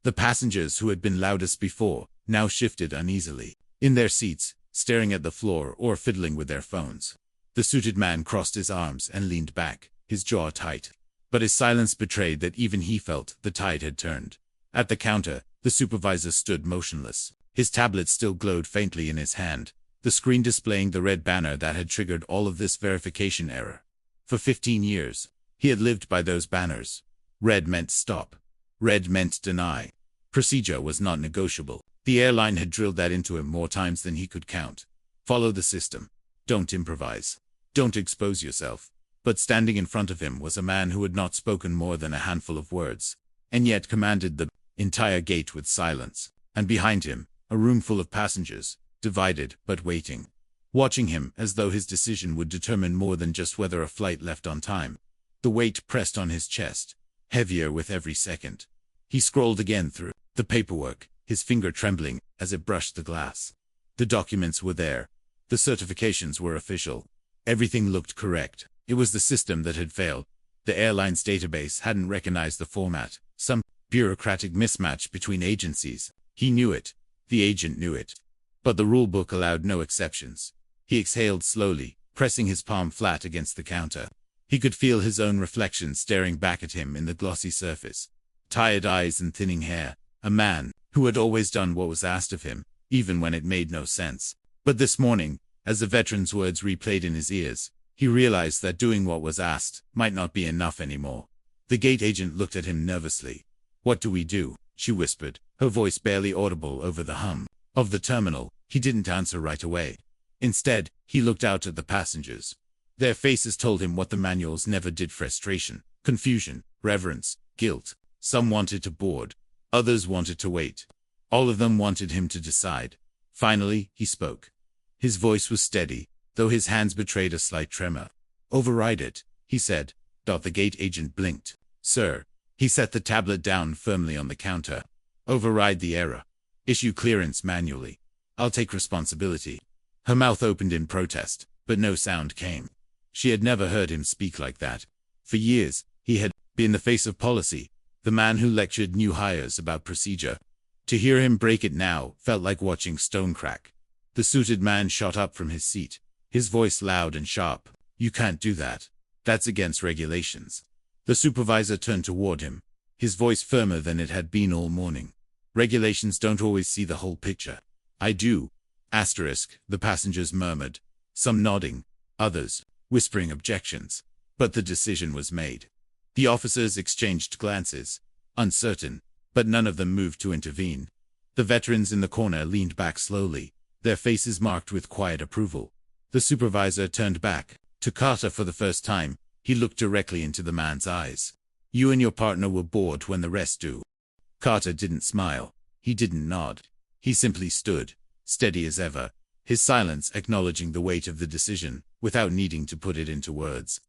Speaker 1: The passengers who had been loudest before, now shifted uneasily, in their seats, staring at the floor or fiddling with their phones. The suited man crossed his arms and leaned back, his jaw tight. But his silence betrayed that even he felt the tide had turned. At the counter, the supervisor stood motionless. His tablet still glowed faintly in his hand, the screen displaying the red banner that had triggered all of this verification error. For 15 years, he had lived by those banners. Red meant stop. Red meant deny. Procedure was not negotiable. The airline had drilled that into him more times than he could count. Follow the system. Don't improvise. Don't expose yourself. But standing in front of him was a man who had not spoken more than a handful of words, and yet commanded the entire gate with silence. And behind him, a room full of passengers, divided but waiting, watching him as though his decision would determine more than just whether a flight left on time. The weight pressed on his chest, heavier with every second. He scrolled again through the paperwork, his finger trembling as it brushed the glass. The documents were there. The certifications were official. Everything looked correct. It was the system that had failed. The airline's database hadn't recognized the format, some bureaucratic mismatch between agencies. He knew it. The agent knew it. But the rulebook allowed no exceptions. He exhaled slowly, pressing his palm flat against the counter. He could feel his own reflection staring back at him in the glossy surface. Tired eyes and thinning hair. A man who had always done what was asked of him, even when it made no sense. But this morning, as the veteran's words replayed in his ears, he realized that doing what was asked might not be enough anymore. The gate agent looked at him nervously. What do we do? She whispered, her voice barely audible over the hum of the terminal. He didn't answer right away. Instead, he looked out at the passengers. Their faces told him what the manuals never did: frustration, confusion, reverence, guilt. Some wanted to board. Others wanted to wait. All of them wanted him to decide. Finally, he spoke. His voice was steady, though his hands betrayed a slight tremor. Override it, he said. The gate agent blinked. Sir. He set the tablet down firmly on the counter. Override the error. Issue clearance manually. I'll take responsibility. Her mouth opened in protest, but no sound came. She had never heard him speak like that. For years, he had been the face of policy, the man who lectured new hires about procedure. To hear him break it now felt like watching stone crack. The suited man shot up from his seat, his voice loud and sharp. You can't do that. That's against regulations. The supervisor turned toward him, his voice firmer than it had been all morning. Regulations don't always see the whole picture. I do. The passengers murmured, some nodding, others whispering objections. But the decision was made. The officers exchanged glances, uncertain, but none of them moved to intervene. The veterans in the corner leaned back slowly, their faces marked with quiet approval. The supervisor turned back. To Carter for the first time, he looked directly into the man's eyes. You and your partner were bored when the rest do. Carter didn't smile. He didn't nod. He simply stood, steady as ever, his silence acknowledging the weight of the decision, without needing to put it into words.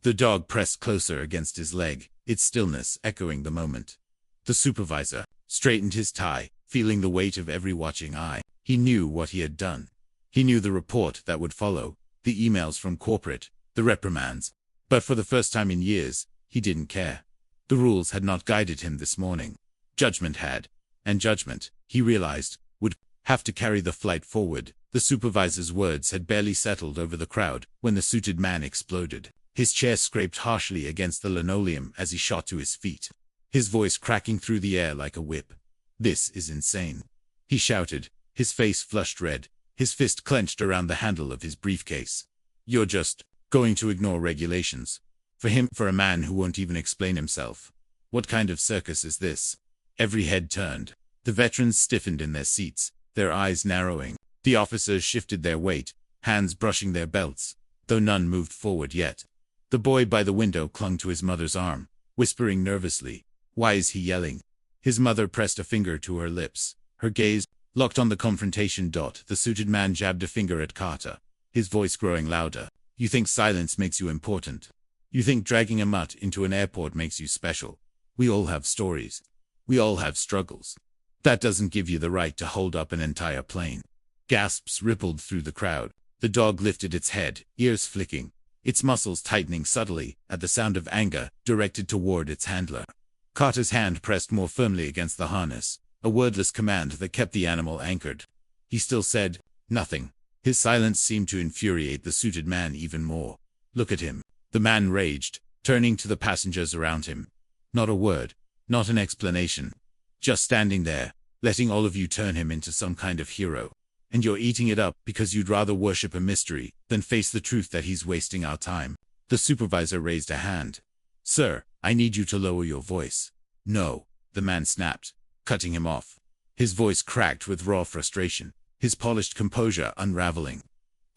Speaker 1: The dog pressed closer against his leg, its stillness echoing the moment. The supervisor straightened his tie, feeling the weight of every watching eye. He knew what he had done. He knew the report that would follow, the emails from corporate, the reprimands. But for the first time in years, he didn't care. The rules had not guided him this morning. Judgment had. And judgment, he realized, would have to carry the flight forward. The supervisor's words had barely settled over the crowd when the suited man exploded. His chair scraped harshly against the linoleum as he shot to his feet, his voice cracking through the air like a whip. "This is insane," he shouted, his face flushed red, his fist clenched around the handle of his briefcase. "You're just going to ignore regulations? For a man who won't even explain himself? What kind of circus is this?" Every head turned. The veterans stiffened in their seats, their eyes narrowing. The officers shifted their weight, hands brushing their belts, though none moved forward yet. The boy by the window clung to his mother's arm, whispering nervously, "Why is he yelling?" His mother pressed a finger to her lips, her gaze locked on the confrontation dot. The suited man jabbed a finger at Carter, his voice growing louder. "You think silence makes you important? You think dragging a mutt into an airport makes you special? We all have stories. We all have struggles. That doesn't give you the right to hold up an entire plane." Gasps rippled through the crowd. The dog lifted its head, ears flicking, its muscles tightening subtly at the sound of anger directed toward its handler. Carter's hand pressed more firmly against the harness, a wordless command that kept the animal anchored. He still said nothing. His silence seemed to infuriate the suited man even more. "Look at him," the man raged, turning to the passengers around him. "Not a word, not an explanation. Just standing there, letting all of you turn him into some kind of hero. And you're eating it up because you'd rather worship a mystery than face the truth that he's wasting our time." The supervisor raised a hand. "Sir, I need you to lower your voice." "No," the man snapped, cutting him off. His voice cracked with raw frustration, his polished composure unraveling.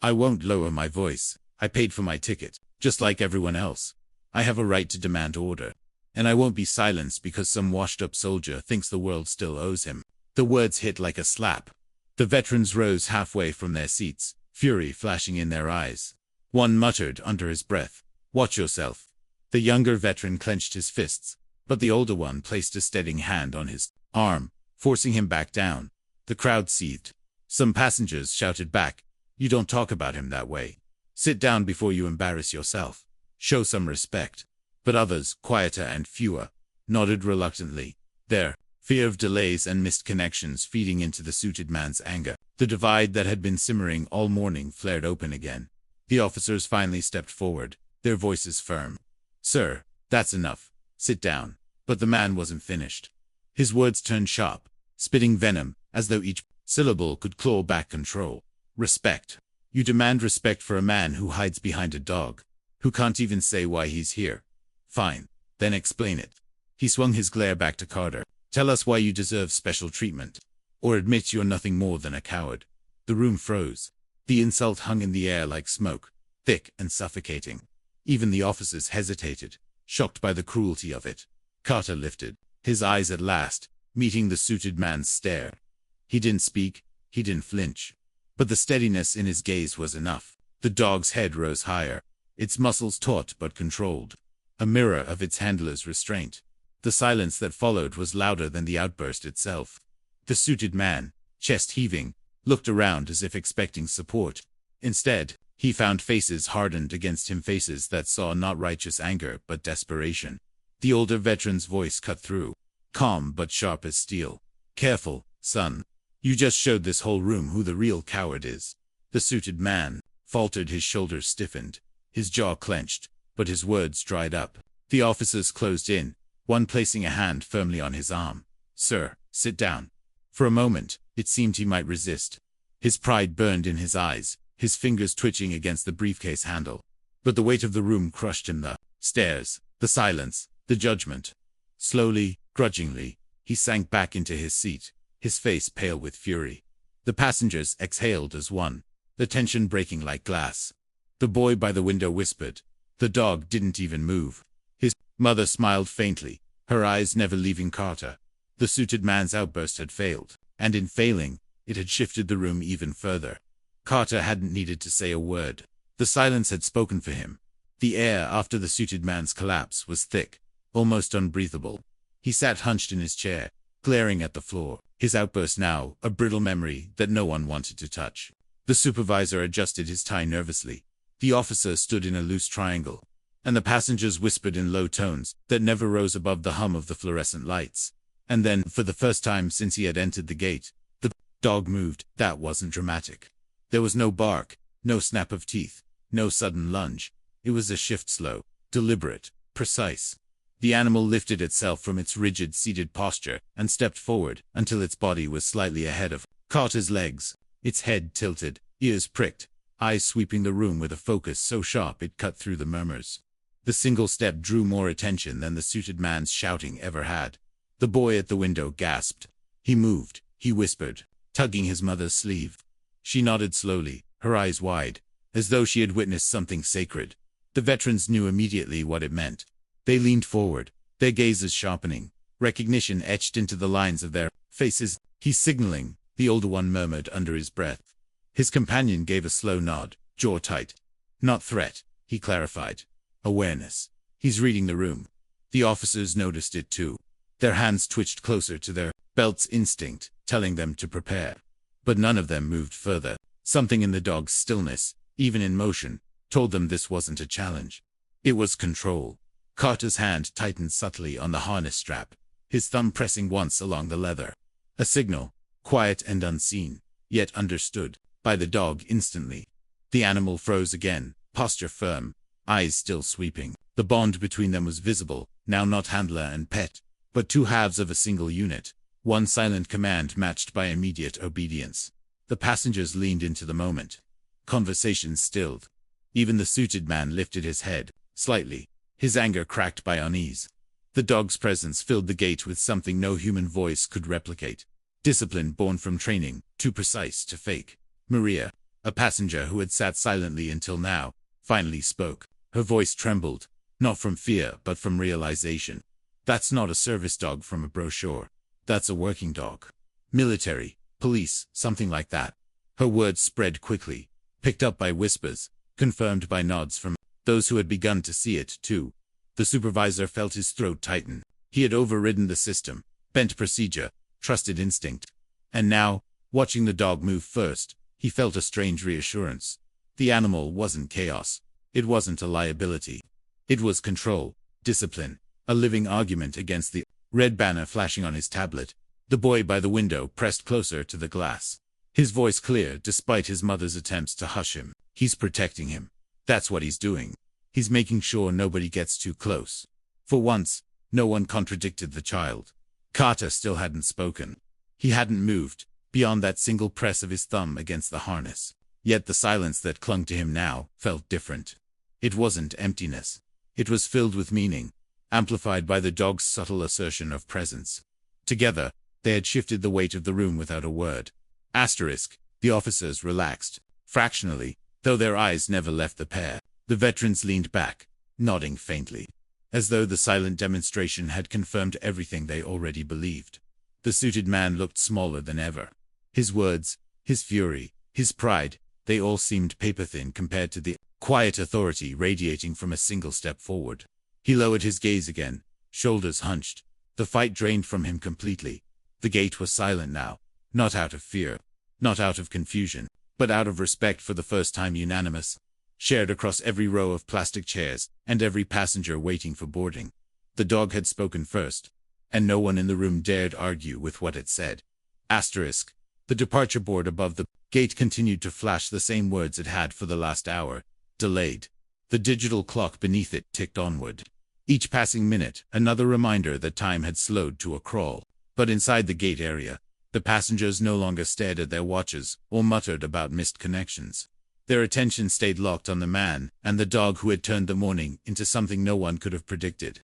Speaker 1: "I won't lower my voice. I paid for my ticket, just like everyone else. I have a right to demand order. And I won't be silenced because some washed-up soldier thinks the world still owes him." The words hit like a slap. The veterans rose halfway from their seats, fury flashing in their eyes. One muttered under his breath, "Watch yourself." The younger veteran clenched his fists, but the older one placed a steadying hand on his arm, forcing him back down. The crowd seethed. Some passengers shouted back, "You don't talk about him that way. Sit down before you embarrass yourself. Show some respect." But others, quieter and fewer, nodded reluctantly, their fear of delays and missed connections feeding into the suited man's anger. The divide that had been simmering all morning flared open again. The officers finally stepped forward, their voices firm. "Sir, that's enough. Sit down." But the man wasn't finished. His words turned sharp, spitting venom, as though each syllable could claw back control. "Respect. You demand respect for a man who hides behind a dog, who can't even say why he's here. Fine, then explain it." He swung his glare back to Carter. "Tell us why you deserve special treatment. Or admit you're nothing more than a coward." The room froze. The insult hung in the air like smoke, thick and suffocating. Even the officers hesitated, shocked by the cruelty of it. Carter lifted, his eyes at last, meeting the suited man's stare. He didn't speak, he didn't flinch. But the steadiness in his gaze was enough. The dog's head rose higher, its muscles taut but controlled, a mirror of its handler's restraint. The silence that followed was louder than the outburst itself. The suited man, chest heaving, looked around as if expecting support. Instead, he found faces hardened against him, faces that saw not righteous anger but desperation. The older veteran's voice cut through, calm but sharp as steel. "Careful, son. You just showed this whole room who the real coward is." The suited man faltered, his shoulders stiffened, his jaw clenched, but his words dried up. The officers closed in, one placing a hand firmly on his arm. "Sir, sit down." For a moment, it seemed he might resist. His pride burned in his eyes, his fingers twitching against the briefcase handle. But the weight of the room crushed him, the stares, the silence, the judgment. Slowly, grudgingly, he sank back into his seat, his face pale with fury. The passengers exhaled as one, the tension breaking like glass. The boy by the window whispered. The dog didn't even move. His Mother smiled faintly, her eyes never leaving Carter. The suited man's outburst had failed, and in failing, it had shifted the room even further. Carter hadn't needed to say a word. The silence had spoken for him. The air after the suited man's collapse was thick, almost unbreathable. He sat hunched in his chair, glaring at the floor, his outburst now a brittle memory that no one wanted to touch. The supervisor adjusted his tie nervously. The officer stood in a loose triangle, and the passengers whispered in low tones that never rose above the hum of the fluorescent lights. And then, for the first time since he had entered the gate, the dog moved. That wasn't dramatic. There was no bark, no snap of teeth, no sudden lunge. It was a shift, slow, deliberate, precise. The animal lifted itself from its rigid seated posture and stepped forward until its body was slightly ahead of Carter's legs, its head tilted, ears pricked, eyes sweeping the room with a focus so sharp it cut through the murmurs. The single step drew more attention than the suited man's shouting ever had. The boy at the window gasped. He moved, he whispered, tugging his mother's sleeve. She nodded slowly, her eyes wide, as though she had witnessed something sacred. The veterans knew immediately what it meant. They leaned forward, their gazes sharpening, recognition etched into the lines of their faces. "He's signaling," the older one murmured under his breath. His companion gave a slow nod, jaw tight. "Not threat," he clarified. "Awareness. He's reading the room." The officers noticed it too. Their hands twitched closer to their belts, instinct telling them to prepare. But none of them moved further. Something in the dog's stillness, even in motion, told them this wasn't a challenge. It was control. Carter's hand tightened subtly on the harness strap, his thumb pressing once along the leather. A signal, quiet and unseen, yet understood by the dog instantly. The animal froze again, posture firm, eyes still sweeping. The bond between them was visible, now not handler and pet, but two halves of a single unit, one silent command matched by immediate obedience. The passengers leaned into the moment. Conversation stilled. Even the suited man lifted his head, slightly, his anger cracked by unease. The dog's presence filled the gate with something no human voice could replicate. Discipline born from training, too precise to fake. Maria, a passenger who had sat silently until now, finally spoke. Her voice trembled, not from fear but from realization. "That's not a service dog from a brochure. That's a working dog. Military, police, something like that." Her words spread quickly, picked up by whispers, confirmed by nods from those who had begun to see it too. The supervisor felt his throat tighten. He had overridden the system, bent procedure, trusted instinct. And now, watching the dog move first, he felt a strange reassurance. The animal wasn't chaos. It wasn't a liability. It was control, discipline, a living argument against the red banner flashing on his tablet. The boy by the window pressed closer to the glass, his voice clear despite his mother's attempts to hush him. "He's protecting him. That's what he's doing. He's making sure nobody gets too close." For once, no one contradicted the child. Carter still hadn't spoken. He hadn't moved, beyond that single press of his thumb against the harness. Yet the silence that clung to him now felt different. It wasn't emptiness. It was filled with meaning, amplified by the dog's subtle assertion of presence. Together, they had shifted the weight of the room without a word. The officers relaxed, fractionally, though their eyes never left the pair. The veterans leaned back, nodding faintly, as though the silent demonstration had confirmed everything they already believed. The suited man looked smaller than ever. His words, his fury, his pride, they all seemed paper-thin compared to the quiet authority radiating from a single step forward. He lowered his gaze again, shoulders hunched. The fight drained from him completely. The gate was silent now, not out of fear, not out of confusion, but out of respect for the first time unanimous, shared across every row of plastic chairs and every passenger waiting for boarding. The dog had spoken first, and no one in the room dared argue with what it said. The departure board above the gate continued to flash the same words it had for the last hour. Delayed. The digital clock beneath it ticked onward. Each passing minute, another reminder that time had slowed to a crawl. But inside the gate area, the passengers no longer stared at their watches or muttered about missed connections. Their attention stayed locked on the man and the dog who had turned the morning into something no one could have predicted.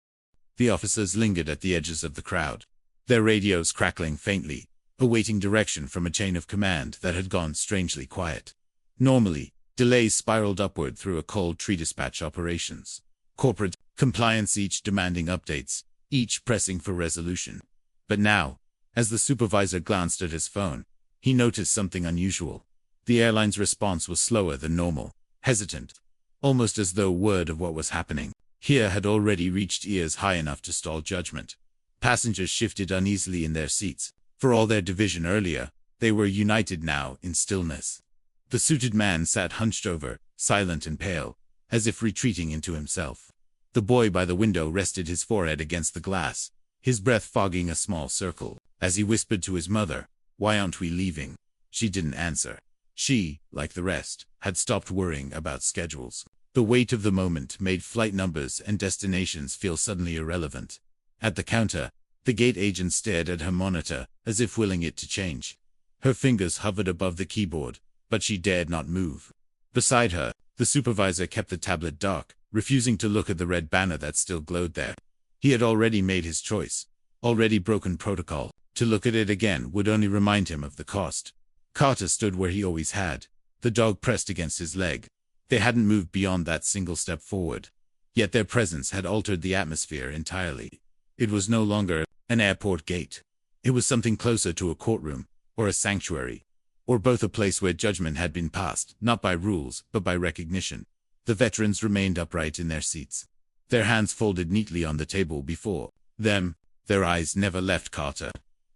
Speaker 1: The officers lingered at the edges of the crowd, their radios crackling faintly, awaiting direction from a chain of command that had gone strangely quiet. Normally, delays spiraled upward through a cold tree dispatch operations. Corporate Compliance, each demanding updates, each pressing for resolution. But now, as the supervisor glanced at his phone, he noticed something unusual. The airline's response was slower than normal, hesitant, almost as though word of what was happening here had already reached ears high enough to stall judgment. Passengers shifted uneasily in their seats. For all their division earlier, they were united now in stillness. The suited man sat hunched over, silent and pale, as if retreating into himself. The boy by the window rested his forehead against the glass, his breath fogging a small circle. As he whispered to his mother, "Why aren't we leaving?" She didn't answer. She, like the rest, had stopped worrying about schedules. The weight of the moment made flight numbers and destinations feel suddenly irrelevant. At the counter, the gate agent stared at her monitor, as if willing it to change. Her fingers hovered above the keyboard, but she dared not move. Beside her, the supervisor kept the tablet dark, refusing to look at the red banner that still glowed there. He had already made his choice, already broken protocol. To look at it again would only remind him of the cost. Carter stood where he always had, the dog pressed against his leg. They hadn't moved beyond that single step forward. Yet their presence had altered the atmosphere entirely. It was no longer an airport gate. It was something closer to a courtroom, or a sanctuary, or both, a place where judgment had been passed, not by rules, but by recognition. The veterans remained upright in their seats, their hands folded neatly on the table before them. Their eyes never left Carter.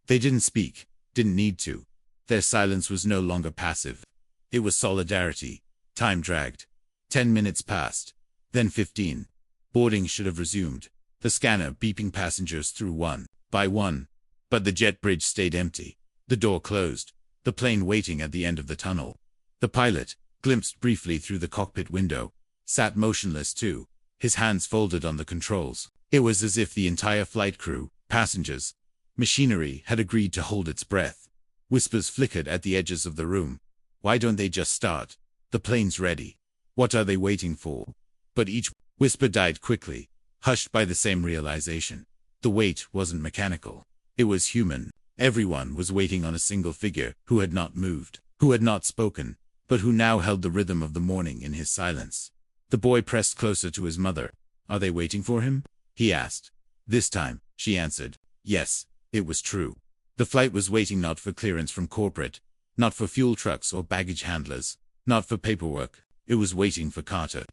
Speaker 1: They didn't speak, didn't need to. Their silence was no longer passive. It was solidarity. Time dragged. 10 minutes passed. Then 15. Boarding should have resumed, the scanner beeping passengers through one by one. But the jet bridge stayed empty. The door closed, the plane waiting at the end of the tunnel. The pilot, glimpsed briefly through the cockpit window, sat motionless too, his hands folded on the controls. It was as if the entire flight crew, passengers, machinery had agreed to hold its breath. Whispers flickered at the edges of the room. Why don't they just start? The plane's ready. What are they waiting for? But each whisper died quickly, hushed by the same realization. The wait wasn't mechanical. It was human. Everyone was waiting on a single figure who had not moved, who had not spoken, but who now held the rhythm of the morning in his silence. The boy pressed closer to his mother. "Are they waiting for him?" he asked. This time, she answered. Yes, it was true. The flight was waiting, not for clearance from corporate, not for fuel trucks or baggage handlers, not for paperwork. It was waiting for Carter.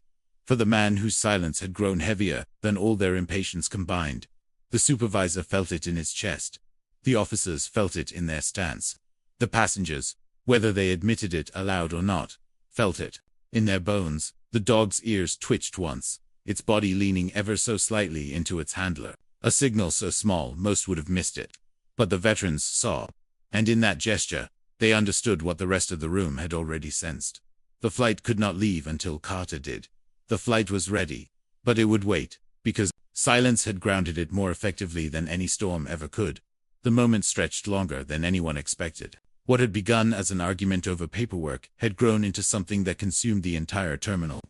Speaker 1: For the man whose silence had grown heavier than all their impatience combined. The supervisor felt it in his chest. The officers felt it in their stance. The passengers, whether they admitted it aloud or not, felt it. In their bones, the dog's ears twitched once, its body leaning ever so slightly into its handler. A signal so small most would have missed it. But the veterans saw. And in that gesture, they understood what the rest of the room had already sensed. The flight could not leave until Carter did. The flight was ready. But it would wait, because silence had grounded it more effectively than any storm ever could. The moment stretched longer than anyone expected. What had begun as an argument over paperwork had grown into something that consumed the entire terminal.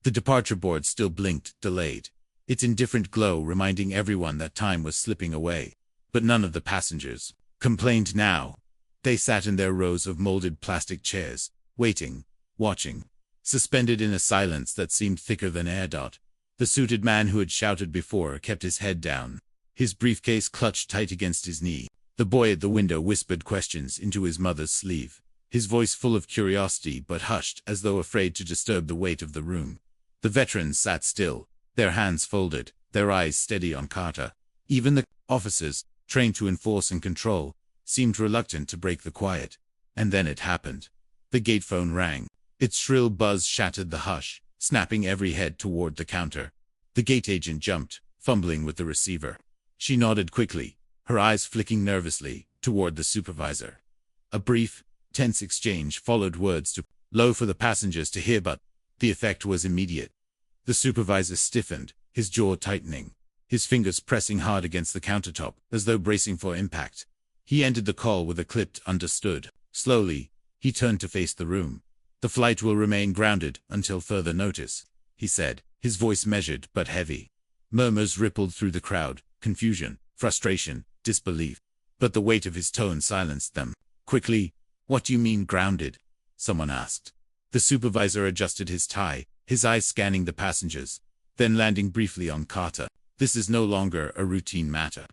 Speaker 1: The departure board still blinked, delayed, its indifferent glow reminding everyone that time was slipping away. But none of the passengers complained now. They sat in their rows of molded plastic chairs, waiting, watching, suspended in a silence that seemed thicker than air. The suited man who had shouted before kept his head down, his briefcase clutched tight against his knee. The boy at the window whispered questions into his mother's sleeve, his voice full of curiosity but hushed as though afraid to disturb the weight of the room. The veterans sat still, their hands folded, their eyes steady on Carter. Even the officers, trained to enforce and control, seemed reluctant to break the quiet. And then it happened. The gate phone rang. Its shrill buzz shattered the hush, snapping every head toward the counter. The gate agent jumped, fumbling with the receiver. She nodded quickly, her eyes flicking nervously toward the supervisor. A brief, tense exchange followed, words too low for the passengers to hear, but the effect was immediate. The supervisor stiffened, his jaw tightening, his fingers pressing hard against the countertop, as though bracing for impact. He ended the call with a clipped "understood." Slowly, he turned to face the room. "The flight will remain grounded until further notice," he said, his voice measured but heavy. Murmurs rippled through the crowd, confusion, frustration, disbelief. But the weight of his tone silenced them. Quickly, "What do you mean grounded?" someone asked. The supervisor adjusted his tie, his eyes scanning the passengers. then landing briefly on Carter. This is no longer a routine matter.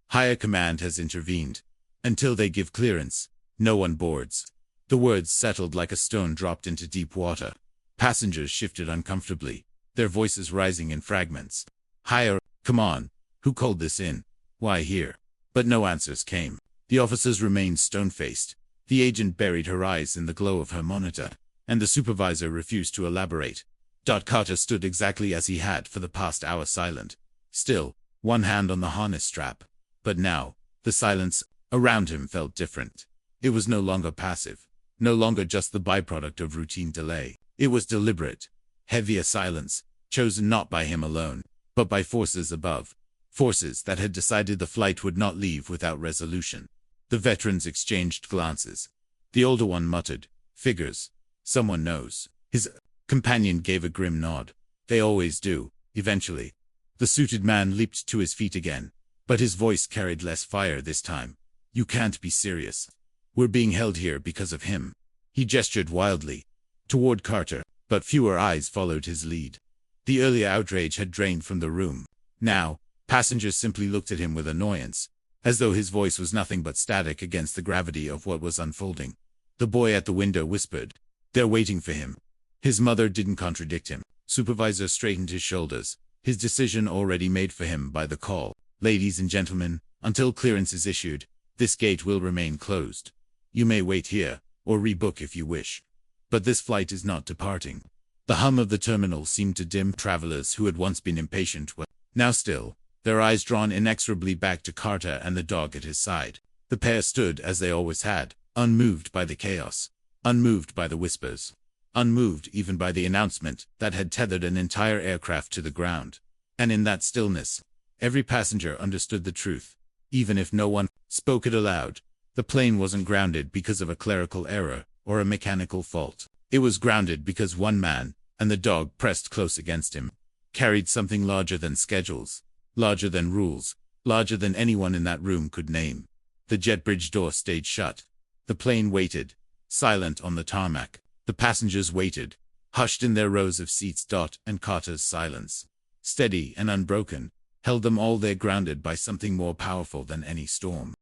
Speaker 1: Higher command has intervened. Until they give clearance, no one boards. The words settled like a stone dropped into deep water. Passengers shifted uncomfortably, their voices rising in fragments. Higher, come on. Who called this in? Why here? But no answers came. The officers remained stone-faced. The agent buried her eyes in the glow of her monitor, and the supervisor refused to elaborate. Carter stood exactly as he had for the past hour, silent, still, one hand on the harness strap. But now, the silence around him felt different. It was no longer passive, no longer just the byproduct of routine delay. It was deliberate, heavier silence, chosen not by him alone, but by forces above, forces that had decided the flight would not leave without resolution. The veterans exchanged glances. The older one muttered, "Figures. Someone knows." His companion gave a grim nod. "They always do, eventually." The suited man leaped to his feet again, but his voice carried less fire this time. "You can't be serious. We're being held here because of him." He gestured wildly toward Carter, but fewer eyes followed his lead. The earlier outrage had drained from the room. Now, passengers simply looked at him with annoyance, as though his voice was nothing but static against the gravity of what was unfolding. The boy at the window whispered, "They're waiting for him." His mother didn't contradict him. Supervisor straightened his shoulders, his decision already made for him by the call. "Ladies and gentlemen, until clearance is issued, this gate will remain closed. You may wait here, or rebook if you wish. But this flight is not departing." The hum of the terminal seemed to dim. Travelers who had once been impatient were now still, their eyes drawn inexorably back to Carter and the dog at his side. The pair stood as they always had, unmoved by the chaos, unmoved by the whispers, unmoved even by the announcement that had tethered an entire aircraft to the ground. And in that stillness, every passenger understood the truth, even if no one spoke it aloud. The plane wasn't grounded because of a clerical error or a mechanical fault. It was grounded because one man, and the dog pressed close against him, carried something larger than schedules, larger than rules, larger than anyone in that room could name. The jet bridge door stayed shut. The plane waited, silent on the tarmac. The passengers waited, hushed in their rows of seats. And Carter's silence, steady and unbroken, held them all there, grounded by something more powerful than any storm.